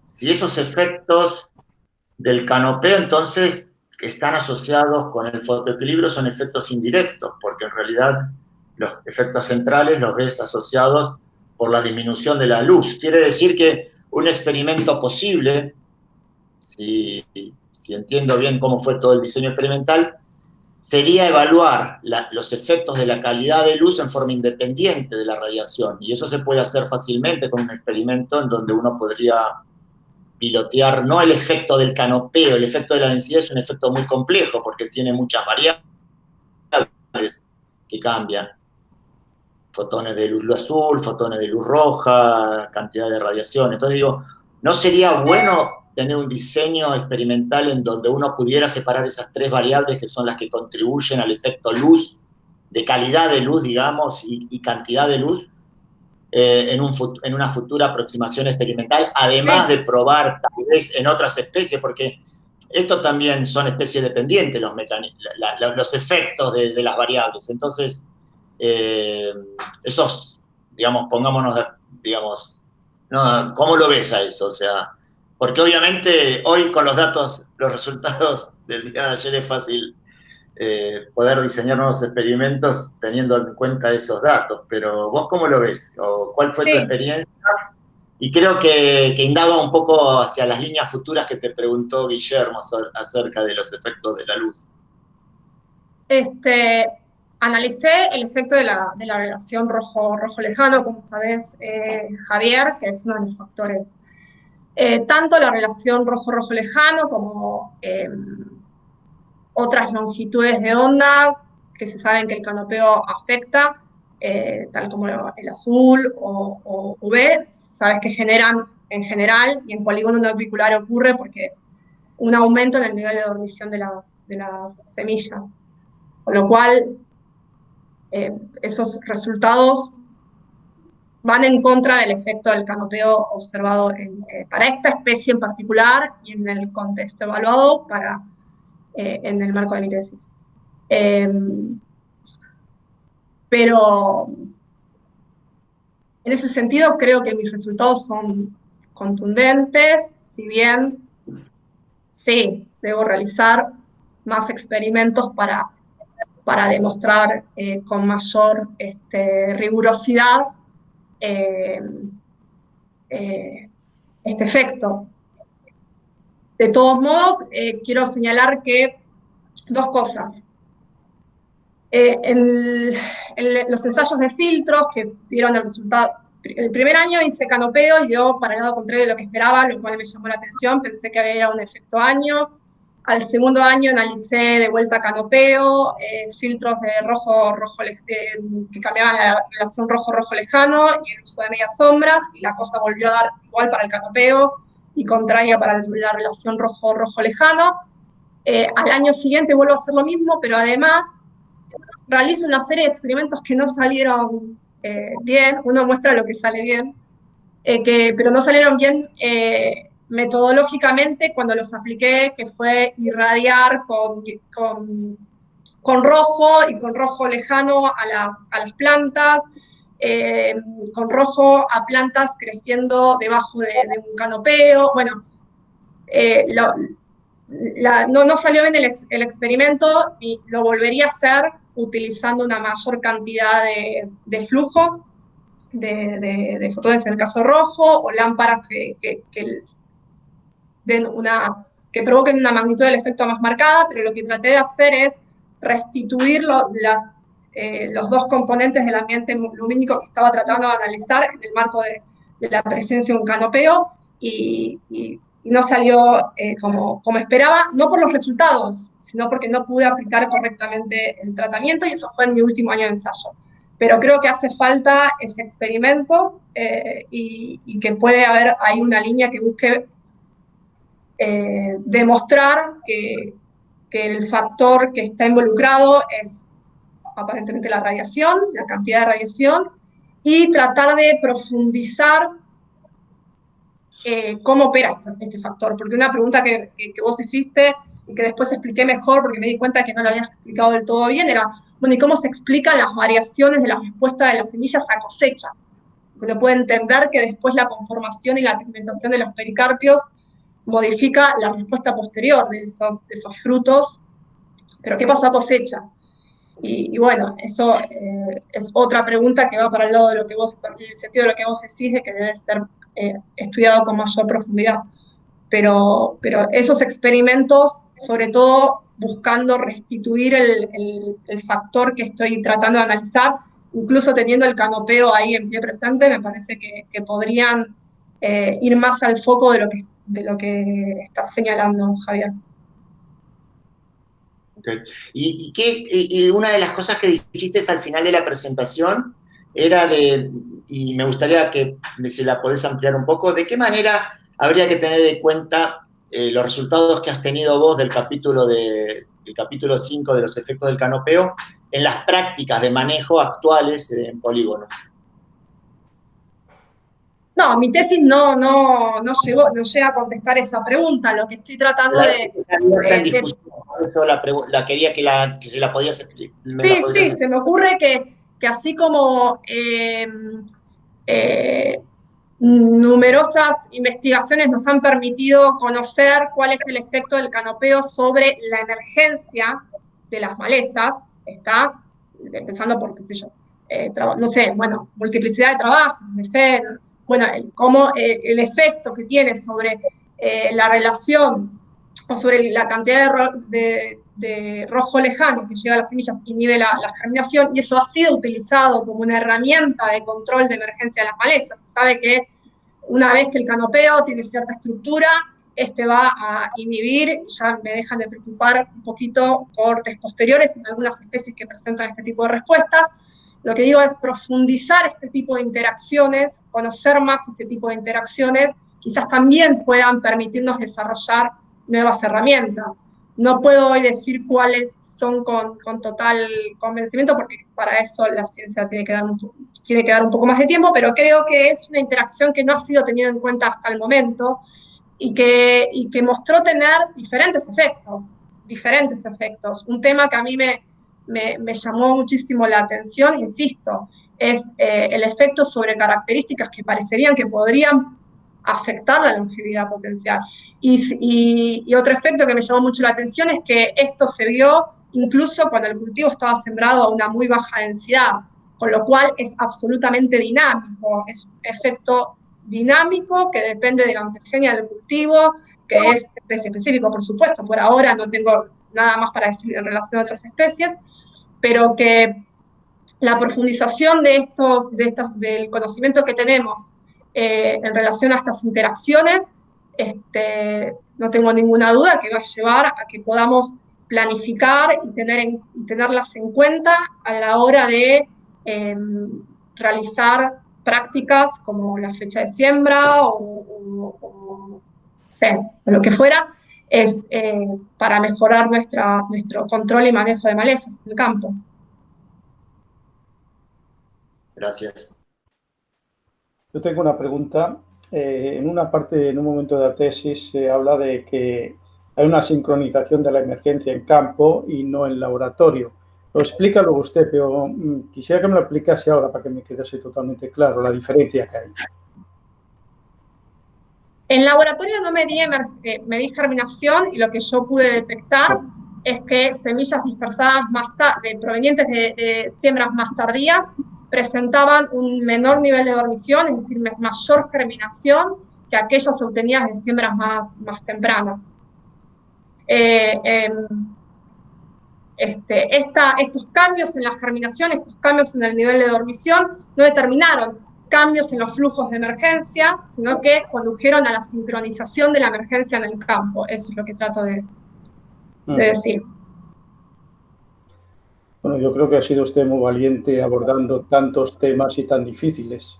si esos efectos del canopeo entonces están asociados con el fotoequilibrio, son efectos indirectos, porque en realidad los efectos centrales los ves asociados por la disminución de la luz. Quiere decir que un experimento posible, si entiendo bien cómo fue todo el diseño experimental, sería evaluar los efectos de la calidad de luz en forma independiente de la radiación. Y eso se puede hacer fácilmente con un experimento en donde uno podría pilotear, no el efecto del canopeo, el efecto de la densidad es un efecto muy complejo porque tiene muchas variables que cambian. Fotones de luz azul, fotones de luz roja, cantidad de radiación. Entonces digo, ¿no sería bueno tener un diseño experimental en donde uno pudiera separar esas tres variables que son las que contribuyen al efecto luz, de calidad de luz, digamos, y cantidad de luz, en una futura aproximación experimental, además de probar tal vez en otras especies, porque esto también son especies dependientes, los efectos de las variables. Entonces, esos, digamos, pongámonos, digamos, no, ¿cómo lo ves a eso? O sea, porque obviamente hoy con los datos, los resultados del día de ayer es fácil poder diseñar nuevos experimentos teniendo en cuenta esos datos, pero ¿vos cómo lo ves? ¿O cuál fue tu experiencia? Y creo que indaga un poco hacia las líneas futuras que te preguntó Guillermo acerca de los efectos de la luz. Analicé el efecto de la relación rojo-rojo lejano, como sabes, Javier, que es uno de los factores. Tanto la relación rojo-rojo lejano como otras longitudes de onda que se saben que el canopeo afecta, tal como el azul o UV, sabes que generan en general, y en polígono no apicular ocurre porque un aumento en el nivel de dormición de las semillas. Con lo cual, esos resultados van en contra del efecto del canopeo observado para esta especie en particular y en el contexto evaluado en el marco de mi tesis. Pero en ese sentido creo que mis resultados son contundentes, si bien sí, debo realizar más experimentos para demostrar con mayor rigurosidad este efecto. De todos modos, quiero señalar que dos cosas. En los ensayos de filtros que dieron el resultado, el primer año hice canopeo y dio para el lado contrario de lo que esperaba, lo cual me llamó la atención, pensé que había un efecto año. Al segundo año analicé de vuelta canopeo, filtros de que cambiaban la relación rojo-rojo lejano y el uso de medias sombras, y la cosa volvió a dar igual para el canopeo y contraria para la relación rojo-rojo lejano. Al año siguiente vuelvo a hacer lo mismo, pero además realizo una serie de experimentos que no salieron bien, uno muestra lo que sale bien, pero no salieron bien metodológicamente cuando los apliqué, que fue irradiar con rojo y con rojo lejano a las plantas, con rojo a plantas creciendo debajo de un canopeo. Bueno, no salió bien el experimento y lo volvería a hacer utilizando una mayor cantidad de flujo de fotones en el caso rojo, o lámparas que provoquen una magnitud del efecto más marcada, pero lo que traté de hacer es restituir los dos componentes del ambiente lumínico que estaba tratando de analizar en el marco de la presencia de un canopeo, y no salió como esperaba, no por los resultados, sino porque no pude aplicar correctamente el tratamiento, y eso fue en mi último año de ensayo. Pero creo que hace falta ese experimento y que puede haber ahí una línea que busque demostrar que el factor que está involucrado es aparentemente la radiación, la cantidad de radiación, y tratar de profundizar cómo opera este factor. Porque una pregunta que vos hiciste y que después expliqué mejor porque me di cuenta que no lo habías explicado del todo bien era, bueno, ¿y cómo se explican las variaciones de la respuesta de las semillas a cosecha? Uno puede entender que después la conformación y la pigmentación de los pericarpios modifica la respuesta posterior de esos frutos, pero ¿qué pasó a cosecha? Y bueno, eso es otra pregunta que va para el lado de lo que el sentido de lo que vos decís, de que debe ser estudiado con mayor profundidad. Pero esos experimentos, sobre todo buscando restituir el factor que estoy tratando de analizar, incluso teniendo el canopeo ahí en pie presente, me parece que podrían ir más al foco de lo que estás señalando, Javier. Okay. Y una de las cosas que dijiste al final de la presentación era y me gustaría que si la podés ampliar un poco, ¿de qué manera habría que tener en cuenta los resultados que has tenido vos del capítulo 5 de los efectos del canopeo en las prácticas de manejo actuales en polígonos? No, mi tesis no llega a contestar esa pregunta. Lo que estoy tratando la quería que se la podías explicar. Sí, se me ocurre que así como numerosas investigaciones nos han permitido conocer cuál es el efecto del canopeo sobre la emergencia de las malezas, empezando por, qué sé yo, multiplicidad de trabajos, de fe, bueno, cómo el efecto que tiene sobre la relación o sobre la cantidad de rojo lejano que lleva a las semillas inhibe la germinación, y eso ha sido utilizado como una herramienta de control de emergencia de las malezas. Se sabe que una vez que el canopeo tiene cierta estructura, va a inhibir, ya me dejan de preocupar un poquito cortes posteriores en algunas especies que presentan este tipo de respuestas. Lo que digo es profundizar este tipo de interacciones, conocer más este tipo de interacciones, quizás también puedan permitirnos desarrollar nuevas herramientas. No puedo hoy decir cuáles son con total convencimiento, porque para eso la ciencia tiene que dar un poco más de tiempo, pero creo que es una interacción que no ha sido tenida en cuenta hasta el momento y que mostró tener diferentes efectos. Un tema que a mí me llamó muchísimo la atención, insisto, es el efecto sobre características que parecerían que podrían afectar la longevidad potencial. Y otro efecto que me llamó mucho la atención es que esto se vio incluso cuando el cultivo estaba sembrado a una muy baja densidad, con lo cual es absolutamente dinámico, es un efecto dinámico que depende de la ontogenia del cultivo, que es especie específico, por supuesto. Por ahora no tengo nada más para decir en relación a otras especies, pero que la profundización del conocimiento que tenemos en relación a estas interacciones, no tengo ninguna duda que va a llevar a que podamos planificar y tenerlas en cuenta a la hora de realizar prácticas como la fecha de siembra o lo que fuera, es para mejorar nuestro control y manejo de malezas en el campo. Gracias. Yo tengo una pregunta. En una parte, en un momento de la tesis, se habla de que hay una sincronización de la emergencia en campo y no en laboratorio. Lo explica luego usted, pero quisiera que me lo explicase ahora para que me quedase totalmente claro la diferencia que hay. En laboratorio no medí germinación y lo que yo pude detectar es que semillas dispersadas provenientes de siembras más tardías presentaban un menor nivel de dormición, es decir, mayor germinación que aquellas obtenidas de siembras más tempranas. Estos cambios en la germinación, estos cambios en el nivel de dormición, no determinaron cambios en los flujos de emergencia, sino que condujeron a la sincronización de la emergencia en el campo. Eso es lo que trato de decir. Bueno, yo creo que ha sido usted muy valiente abordando tantos temas y tan difíciles.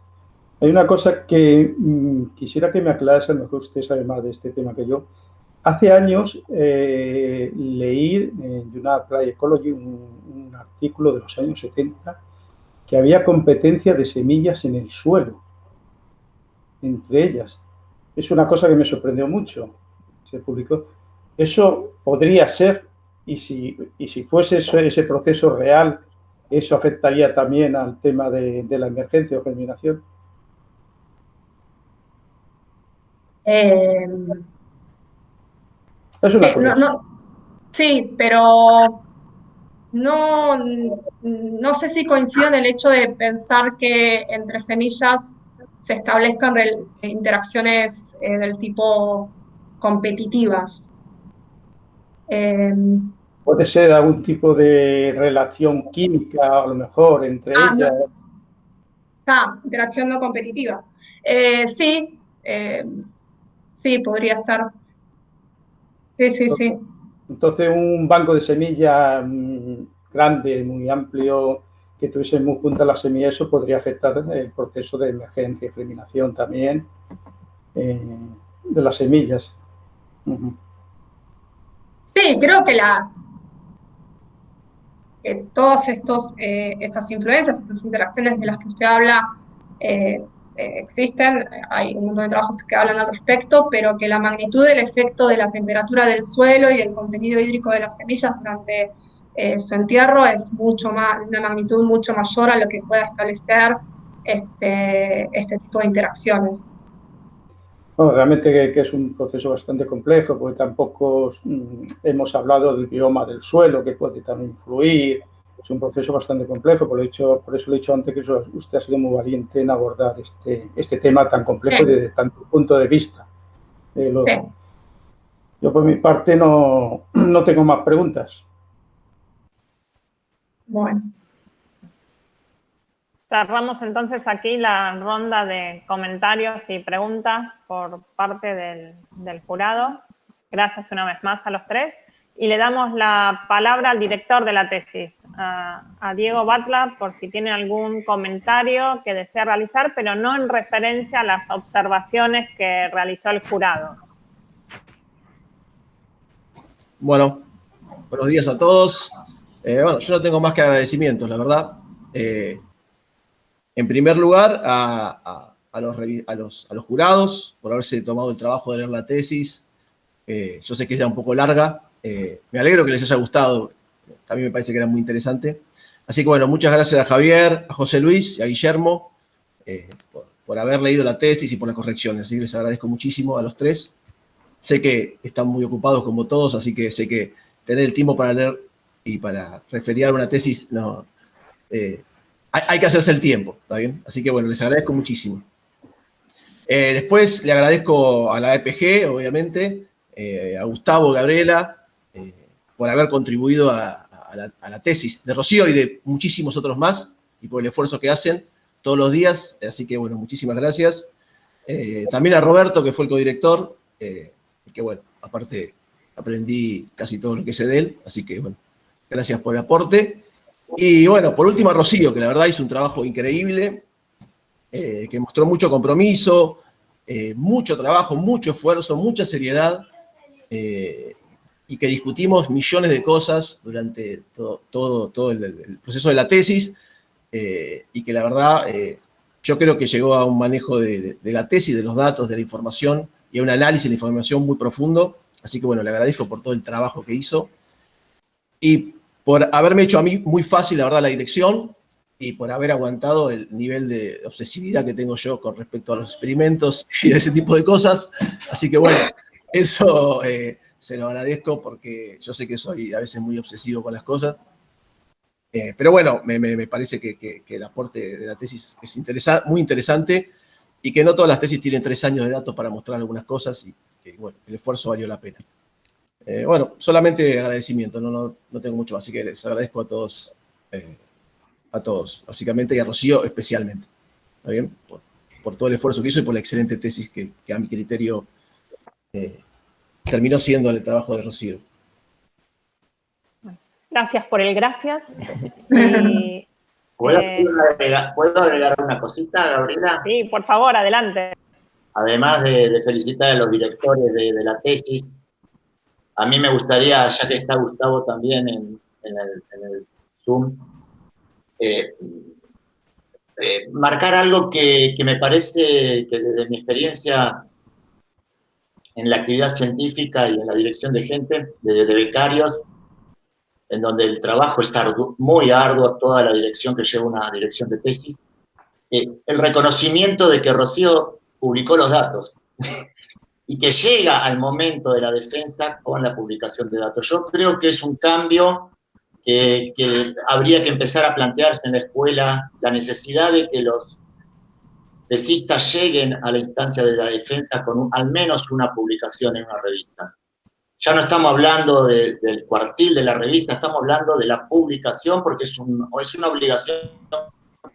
Hay una cosa que quisiera que me aclarase, a lo mejor usted sabe más de este tema que yo. Hace años leí en Applied Ecology un artículo de los años 70 que había competencia de semillas en el suelo, entre ellas. Es una cosa que me sorprendió mucho. Se publicó. Eso podría ser, y si fuese ese proceso real, ¿eso afectaría también al tema de la emergencia o germinación? Es una curiosidad. Sí, pero no sé si coincido en el hecho de pensar que entre semillas se establezcan interacciones del tipo competitivas. Puede ser algún tipo de relación química, a lo mejor, entre ellas. Interacción no competitiva. Sí, podría ser. Sí. Entonces, un banco de semillas grande, muy amplio, que tuviese muy juntas las semillas, eso podría afectar el proceso de emergencia y germinación también de las semillas. Sí, creo que todas estas influencias, estas interacciones de las que usted habla existen, hay un montón de trabajos que hablan al respecto, pero que la magnitud del efecto de la temperatura del suelo y del contenido hídrico de las semillas durante su entierro es una magnitud mucho mayor a lo que pueda establecer este tipo de interacciones. Bueno, realmente que es un proceso bastante complejo, porque tampoco hemos hablado del bioma del suelo, que puede también influir. Es un proceso bastante complejo, por eso le he dicho antes que usted ha sido muy valiente en abordar este tema tan complejo y desde tanto punto de vista. Yo por mi parte no tengo más preguntas. Bueno. Cerramos entonces aquí la ronda de comentarios y preguntas por parte del jurado. Gracias una vez más a los tres. Y le damos la palabra al director de la tesis, a Diego Batla, por si tiene algún comentario que desea realizar, pero no en referencia a las observaciones que realizó el jurado. Bueno, buenos días a todos. Bueno, yo no tengo más que agradecimientos, la verdad. En primer lugar, a los jurados por haberse tomado el trabajo de leer la tesis. Yo sé que es ya un poco larga. Me alegro que les haya gustado. También me parece que era muy interesante. Así que bueno, muchas gracias a Javier, a José Luis y a Guillermo por haber leído la tesis y por las correcciones. Así que les agradezco muchísimo a los tres. Sé que están muy ocupados como todos, así que sé que tener el tiempo para leer y para referir a una tesis, hay que hacerse el tiempo, ¿está bien? Así que bueno, les agradezco muchísimo. Después le agradezco a la EPG, obviamente, a Gustavo, Gabriela, por haber contribuido a la tesis de Rocío y de muchísimos otros más, y por el esfuerzo que hacen todos los días. Así que bueno, muchísimas gracias. También a Roberto, que fue el codirector, que bueno, aparte aprendí casi todo lo que sé de él, así que bueno, gracias por el aporte. Y bueno, por último a Rocío, que la verdad hizo un trabajo increíble, que mostró mucho compromiso, mucho trabajo, mucho esfuerzo, mucha seriedad, y que discutimos millones de cosas durante todo el proceso de la tesis. y que la verdad yo creo que llegó a un manejo de la tesis, de los datos, de la información y a un análisis de la información muy profundo. Así que bueno, le agradezco por todo el trabajo que hizo y por haberme hecho a mí muy fácil, la verdad, la dirección y por haber aguantado el nivel de obsesividad que tengo yo con respecto a los experimentos y ese tipo de cosas. Así que bueno, eso se lo agradezco porque yo sé que soy a veces muy obsesivo con las cosas. Pero bueno, me parece que el aporte de la tesis es muy interesante y que no todas las tesis tienen 3 años de datos para mostrar algunas cosas y que bueno, el esfuerzo valió la pena. Bueno, solamente agradecimiento, no tengo mucho más, así que les agradezco a todos, básicamente, y a Rocío especialmente, ¿está bien? Por todo el esfuerzo que hizo y por la excelente tesis que a mi criterio terminó siendo el trabajo de Rocío. Gracias por el gracias. ¿Puedo agregar una cosita, Gabriela? Sí, por favor, adelante. Además de felicitar a los directores de la tesis, a mí me gustaría, ya que está Gustavo también en el Zoom, marcar algo que me parece que desde mi experiencia en la actividad científica y en la dirección de gente, de becarios, en donde el trabajo es muy arduo, toda la dirección que lleva una dirección de tesis, el reconocimiento de que Rocío publicó los datos y que llega al momento de la defensa con la publicación de datos. Yo creo que es un cambio que habría que empezar a plantearse en la escuela, la necesidad de que los tesistas lleguen a la instancia de la defensa con al menos una publicación en una revista. Ya no estamos hablando del cuartil de la revista, estamos hablando de la publicación, porque es una obligación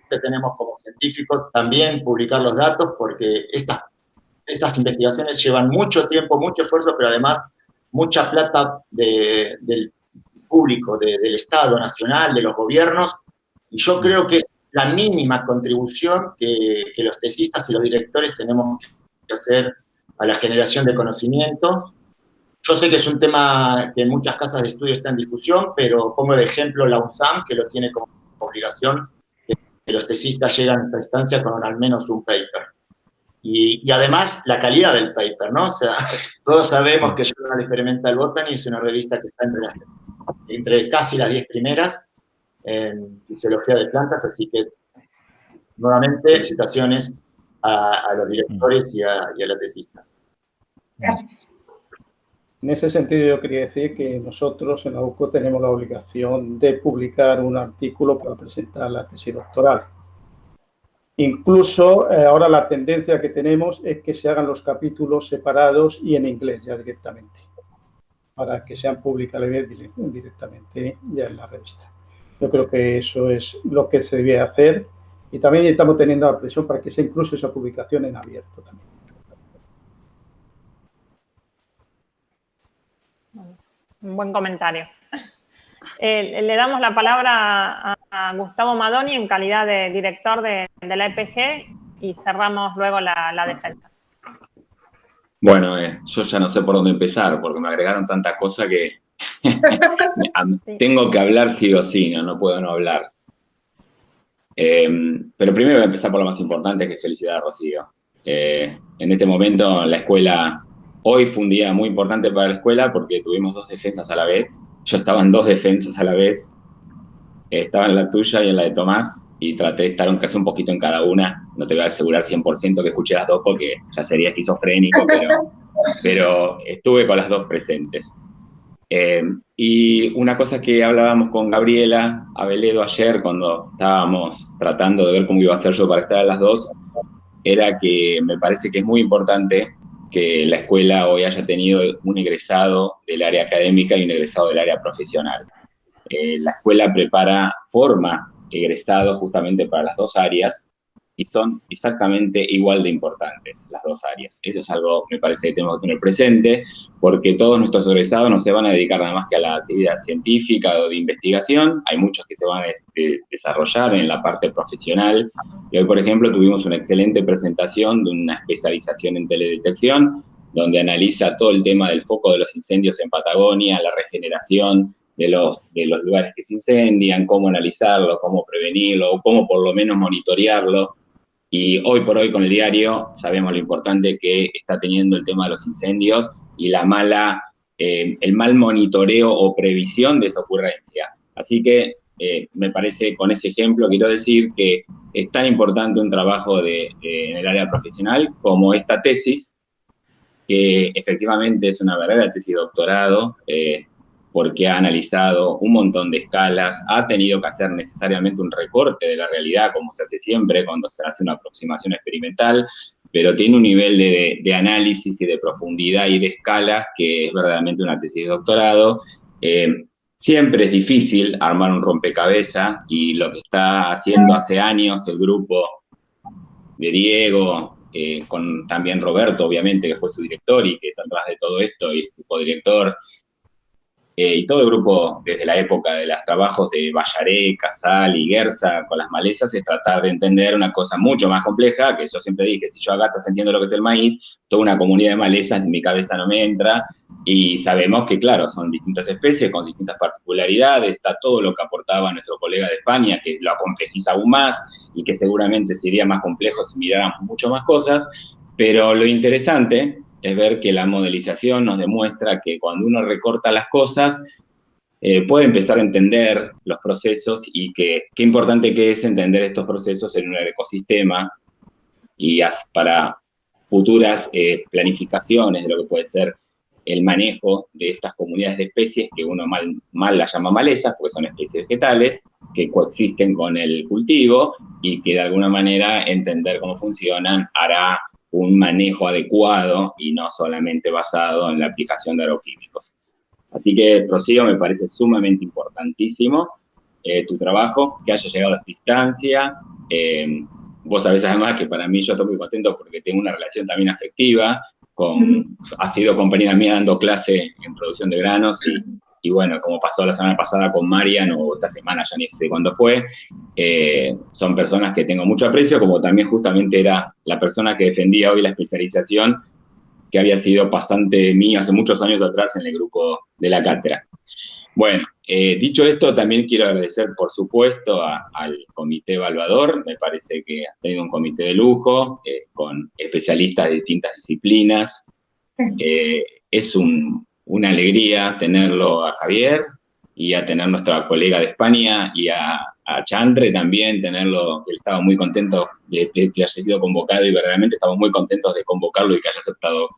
que tenemos como científicos también publicar los datos, porque estas investigaciones llevan mucho tiempo, mucho esfuerzo, pero además mucha plata del público, del Estado nacional, de los gobiernos, y yo creo que es la mínima contribución que los tesistas y los directores tenemos que hacer a la generación de conocimientos. Yo sé que es un tema que en muchas casas de estudio está en discusión, pero pongo de ejemplo la UNSAM, que lo tiene como obligación, que los tesistas llegan a esta instancia con al menos un paper. Y además la calidad del paper, ¿no? O sea, todos sabemos que Journal Experimental Botany es una revista que está entre casi las 10 primeras en fisiología de plantas, así que nuevamente felicitaciones a los directores y a la tesista. Gracias. En ese sentido, yo quería decir que nosotros en la UCO tenemos la obligación de publicar un artículo para presentar la tesis doctoral. Incluso ahora la tendencia que tenemos es que se hagan los capítulos separados y en inglés ya directamente, para que sean publicables directamente ya en la revista. Yo creo que eso es lo que se debe hacer y también estamos teniendo la presión para que sea incluso esa publicación en abierto también. Un buen comentario. Le damos la palabra a Gustavo Madoni en calidad de director de la EPG y cerramos luego la defensa. Bueno, yo ya no sé por dónde empezar porque me agregaron tanta cosa que tengo que hablar sí o sí, no puedo no hablar. Pero primero voy a empezar por lo más importante, que es felicitar a Rocío. En este momento la escuela... Hoy fue un día muy importante para la escuela porque tuvimos 2 defensas a la vez. Yo estaba en 2 defensas a la vez. Estaba en la tuya y en la de Tomás y traté de estar casi un poquito en cada una. No te voy a asegurar 100% que escuché las 2 porque ya sería esquizofrénico, pero estuve con las 2 presentes. Y una cosa que hablábamos con Gabriela Aveledo ayer cuando estábamos tratando de ver cómo iba a ser yo para estar a las 2, era que me parece que es muy importante que la escuela hoy haya tenido un egresado del área académica y un egresado del área profesional. La escuela forma egresados justamente para las 2 áreas y son exactamente igual de importantes las 2 áreas. Eso es algo, me parece, que tenemos que tener presente, porque todos nuestros egresados no se van a dedicar nada más que a la actividad científica o de investigación. Hay muchos que se van a desarrollar en la parte profesional. Y hoy, por ejemplo, tuvimos una excelente presentación de una especialización en teledetección, donde analiza todo el tema del foco de los incendios en Patagonia, la regeneración de los lugares que se incendian, cómo analizarlo, cómo prevenirlo, o cómo por lo menos monitorearlo. Y hoy por hoy con el diario sabemos lo importante que está teniendo el tema de los incendios y el mal monitoreo o previsión de esa ocurrencia. Así que me parece, con ese ejemplo, quiero decir que es tan importante un trabajo en el área profesional como esta tesis, que efectivamente es una verdadera tesis de doctorado, porque ha analizado un montón de escalas, ha tenido que hacer necesariamente un recorte de la realidad, como se hace siempre cuando se hace una aproximación experimental, pero tiene un nivel de análisis y de profundidad y de escalas que es verdaderamente una tesis de doctorado. Siempre es difícil armar un rompecabezas, y lo que está haciendo hace años el grupo de Diego, con también Roberto, obviamente, que fue su director y que es atrás de todo esto, y su codirector, y todo el grupo desde la época de los trabajos de Vallaré, Casal y Guerza con las malezas, es tratar de entender una cosa mucho más compleja, que yo siempre dije, si yo acá entiendo lo que es el maíz, toda una comunidad de malezas en mi cabeza no me entra, y sabemos que, claro, son distintas especies con distintas particularidades, está todo lo que aportaba nuestro colega de España, que lo complejiza aún más, y que seguramente sería más complejo si miráramos mucho más cosas, pero lo interesante es ver que la modelización nos demuestra que cuando uno recorta las cosas, puede empezar a entender los procesos, y qué importante que es entender estos procesos en un ecosistema, y para futuras planificaciones de lo que puede ser el manejo de estas comunidades de especies que uno mal las llama malezas, porque son especies vegetales que coexisten con el cultivo, y que de alguna manera entender cómo funcionan hará un manejo adecuado y no solamente basado en la aplicación de agroquímicos. Así que, Rocío, me parece sumamente importantísimo tu trabajo, que haya llegado a esta instancia. Vos sabés además que para mí, yo estoy muy contento porque tengo una relación también afectiva ha sido compañera mía dando clase en producción de granos, y bueno, como pasó la semana pasada con Marian, o esta semana, ya ni sé cuándo fue, son personas que tengo mucho aprecio, como también justamente era la persona que defendía hoy la especialización, que había sido pasante mío hace muchos años atrás en el grupo de la cátedra. Bueno, dicho esto, también quiero agradecer, por supuesto, al comité evaluador. Me parece que ha tenido un comité de lujo, con especialistas de distintas disciplinas. Es una alegría tenerlo a Javier, y a tener nuestra colega de España, y a Chantre también, tenerlo, que él estaba muy contento de que haya sido convocado, y verdaderamente estamos muy contentos de convocarlo y que haya aceptado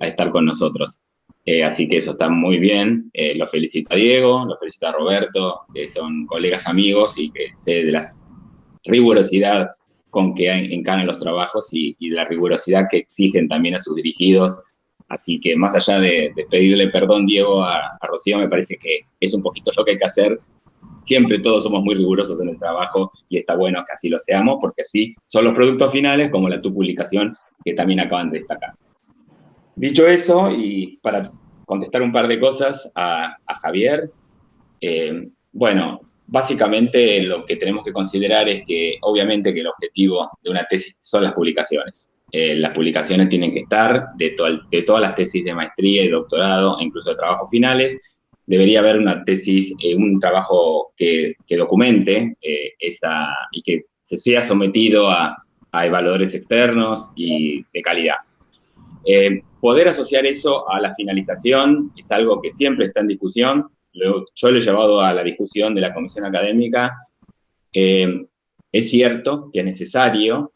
a estar con nosotros. Así que eso está muy bien. Lo felicito a Diego, lo felicito a Roberto, que son colegas amigos, y que sé de la rigurosidad con que encaran los trabajos, y la rigurosidad que exigen también a sus dirigidos. Así que, más allá de pedirle perdón, Diego, a Rocío, me parece que es un poquito lo que hay que hacer. Siempre todos somos muy rigurosos en el trabajo, y está bueno que así lo seamos, porque así son los productos finales, como tu publicación, que también acaban de destacar. Dicho eso, y para contestar un par de cosas a Javier, bueno, básicamente lo que tenemos que considerar es que, obviamente, que el objetivo de una tesis son las publicaciones. Las publicaciones tienen que estar de todas las tesis de maestría y doctorado, e incluso de trabajos finales. Debería haber una tesis, un trabajo que documente y que se sea sometido a evaluadores externos y de calidad. Poder asociar eso a la finalización es algo que siempre está en discusión. Yo lo he llevado a la discusión de la comisión académica. Es cierto que es necesario.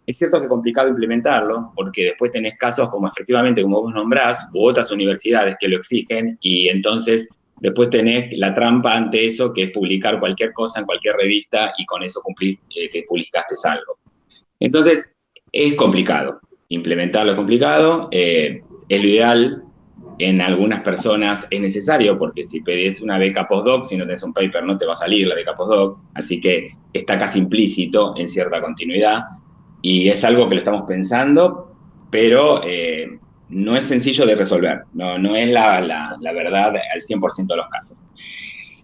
Es cierto que es complicado implementarlo, porque después tenés casos como, efectivamente, como vos nombrás, u otras universidades que lo exigen, y entonces después tenés la trampa ante eso, que es publicar cualquier cosa en cualquier revista, y con eso cumplís que publicaste algo. Entonces, es complicado. Implementarlo es complicado. Es lo ideal. En algunas personas es necesario, porque si pedís una beca postdoc, si no tenés un paper, no te va a salir la beca postdoc. Así que está casi implícito en cierta continuidad. Y es algo que lo estamos pensando, pero no es sencillo de resolver. No es la verdad al 100% de los casos.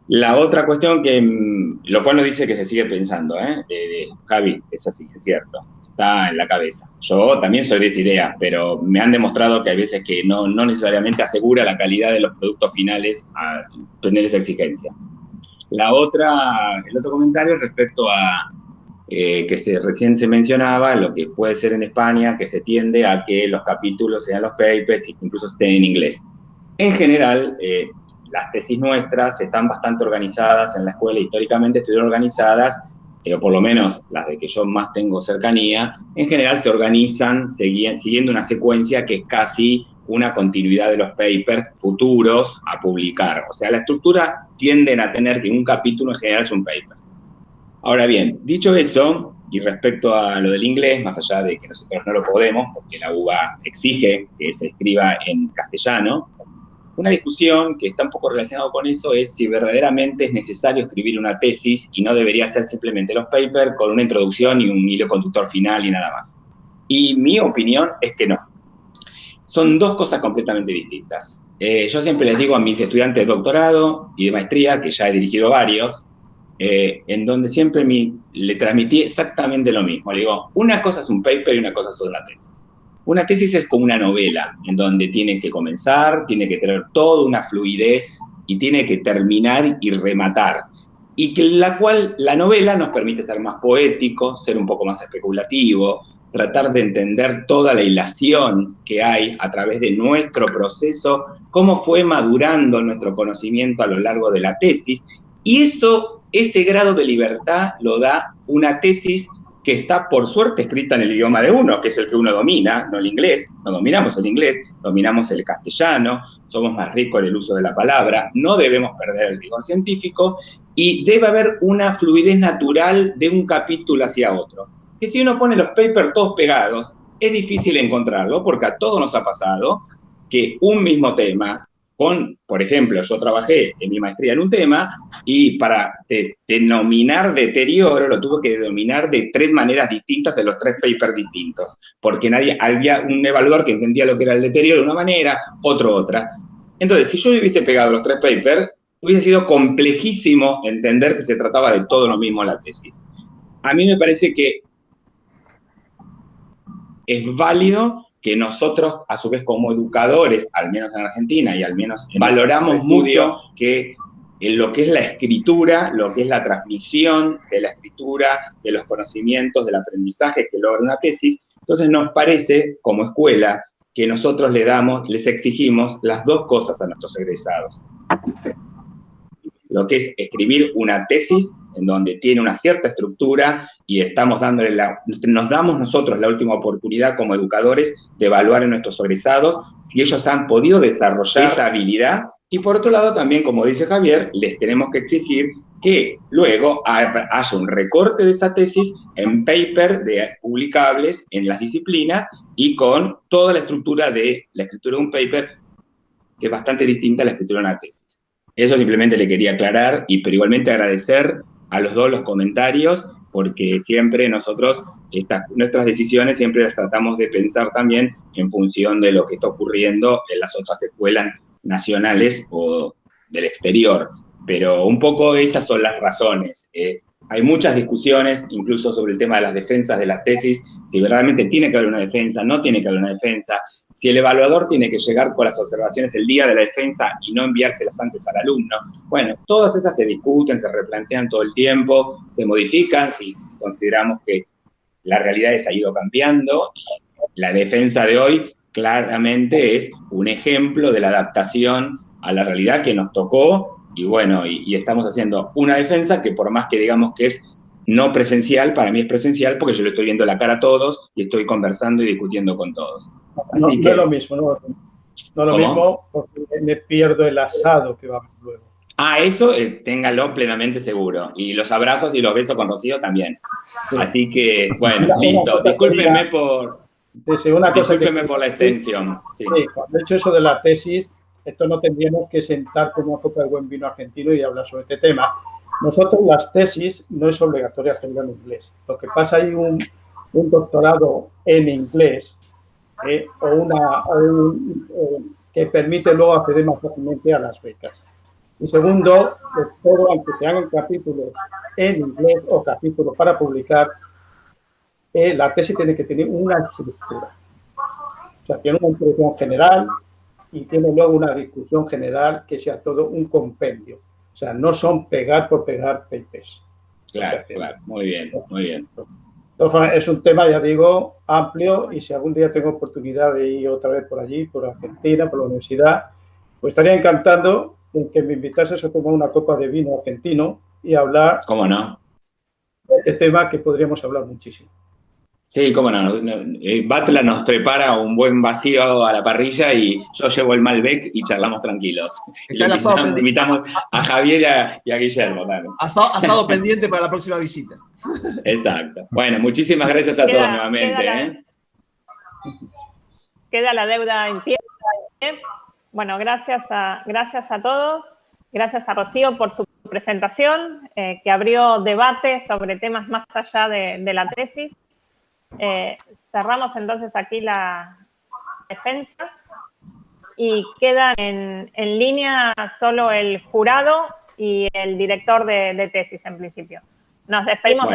La otra cuestión lo cual nos dice que se sigue pensando, Javi, es así, es cierto. está en la cabeza. Yo también soy de esa idea, pero me han demostrado que hay veces que no necesariamente asegura la calidad de los productos finales a tener esa exigencia. El otro comentario respecto a que recién se mencionaba, lo que puede ser en España, que se tiende a que los capítulos sean los papers y que incluso estén en inglés. En general, las tesis nuestras están bastante organizadas en la escuela, históricamente estuvieron organizadas, o por lo menos las de que yo más tengo cercanía, en general se organizan siguiendo una secuencia que es casi una continuidad de los papers futuros a publicar. O sea, la estructura tienden a tener que un capítulo en general es un paper. Ahora bien, dicho eso, y respecto a lo del inglés, más allá de que nosotros no lo podemos, porque la UBA exige que se escriba en castellano, una discusión que está un poco relacionada con eso es si verdaderamente es necesario escribir una tesis y no debería ser simplemente los papers con una introducción y un hilo conductor final y nada más. Y mi opinión es que no. Son dos cosas completamente distintas. Yo siempre les digo a mis estudiantes de doctorado y de maestría, que ya he dirigido varios, en donde siempre le transmití exactamente lo mismo. Le digo, una cosa es un paper y una cosa es una tesis. Una tesis es como una novela, en donde tiene que comenzar, tiene que tener toda una fluidez y tiene que terminar y rematar. Y que la cual la novela nos permite ser más poético, ser un poco más especulativo, tratar de entender toda la hilación que hay a través de nuestro proceso, cómo fue madurando nuestro conocimiento a lo largo de la tesis. Y ese grado de libertad lo da una tesis que está, por suerte, escrita en el idioma de uno, que es el que uno domina, no el inglés. No dominamos el inglés, dominamos el castellano, somos más ricos en el uso de la palabra, no debemos perder el rigor científico y debe haber una fluidez natural de un capítulo hacia otro. Que si uno pone los papers todos pegados, es difícil encontrarlo, porque a todos nos ha pasado que un mismo tema, por ejemplo, yo trabajé en mi maestría en un tema y para denominar deterioro lo tuve que denominar de 3 maneras distintas en los 3 papers distintos, porque había un evaluador que entendía lo que era el deterioro de una manera, otro otra. Entonces, si yo hubiese pegado los 3 papers, hubiese sido complejísimo entender que se trataba de todo lo mismo en la tesis. A mí me parece que es válido que nosotros, a su vez, como educadores, al menos en Argentina y al menos valoramos mucho que lo que es la escritura, lo que es la transmisión de la escritura, de los conocimientos, del aprendizaje que logra una tesis. Entonces nos parece, como escuela, que nosotros les exigimos las 2 cosas a nuestros egresados. Lo que es escribir una tesis en donde tiene una cierta estructura y nos damos nosotros la última oportunidad como educadores de evaluar en nuestros egresados si ellos han podido desarrollar esa habilidad. Y por otro lado también, como dice Javier, les tenemos que exigir que luego haya un recorte de esa tesis en paper publicables en las disciplinas y con toda la estructura de la escritura de un paper, que es bastante distinta a la escritura de una tesis. Eso simplemente le quería aclarar, pero igualmente agradecer a los dos los comentarios, porque siempre nosotros, nuestras decisiones siempre las tratamos de pensar también en función de lo que está ocurriendo en las otras escuelas nacionales o del exterior. Pero un poco esas son las razones. Hay muchas discusiones, incluso sobre el tema de las defensas de las tesis, si verdaderamente tiene que haber una defensa, no tiene que haber una defensa, si el evaluador tiene que llegar con las observaciones el día de la defensa y no enviárselas antes al alumno. Bueno, todas esas se discuten, se replantean todo el tiempo, se modifican si consideramos que la realidad ha ido cambiando. La defensa de hoy claramente es un ejemplo de la adaptación a la realidad que nos tocó y bueno, y estamos haciendo una defensa que por más que digamos que es no presencial, para mí es presencial porque yo le estoy viendo la cara a todos y estoy conversando y discutiendo con todos. Así no es lo mismo, no lo mismo porque me pierdo el asado que va luego. Eso téngalo plenamente seguro. Y los abrazos y los besos con Rocío también. Sí. Así que, bueno, listo. Discúlpenme por la extensión. Sí, cuando he hecho eso de la tesis, esto no tendríamos que sentar como una copa de buen vino argentino y hablar sobre este tema. Nosotros las tesis no es obligatorio hacerlo en inglés. Lo que pasa hay un doctorado en inglés que permite luego acceder más fácilmente a las becas. Y segundo, todo, aunque se hagan capítulos en inglés o capítulos para publicar, la tesis tiene que tener una estructura. O sea, tiene una introducción general y tiene luego una discusión general que sea todo un compendio. O sea, no son pegar por pegar papers. Claro, claro. Muy bien, muy bien. Entonces, es un tema, ya digo, amplio, y si algún día tengo oportunidad de ir otra vez por allí, por Argentina, por la universidad, pues estaría encantado en que me invitases a tomar una copa de vino argentino y hablar ¿Cómo no? de este tema que podríamos hablar muchísimo. Sí, cómo no. Batla nos prepara un buen vacío a la parrilla y yo llevo el Malbec y charlamos tranquilos. Y le invitamos a Javier y a Guillermo también. Asado pendiente para la próxima visita. Exacto. Bueno, muchísimas gracias a todos nuevamente. Queda la deuda en pie. Bueno, gracias a todos. Gracias a Rocío por su presentación, que abrió debate sobre temas más allá de la tesis. Cerramos entonces aquí la defensa y quedan en línea solo el jurado y el director de tesis en principio. Nos despedimos.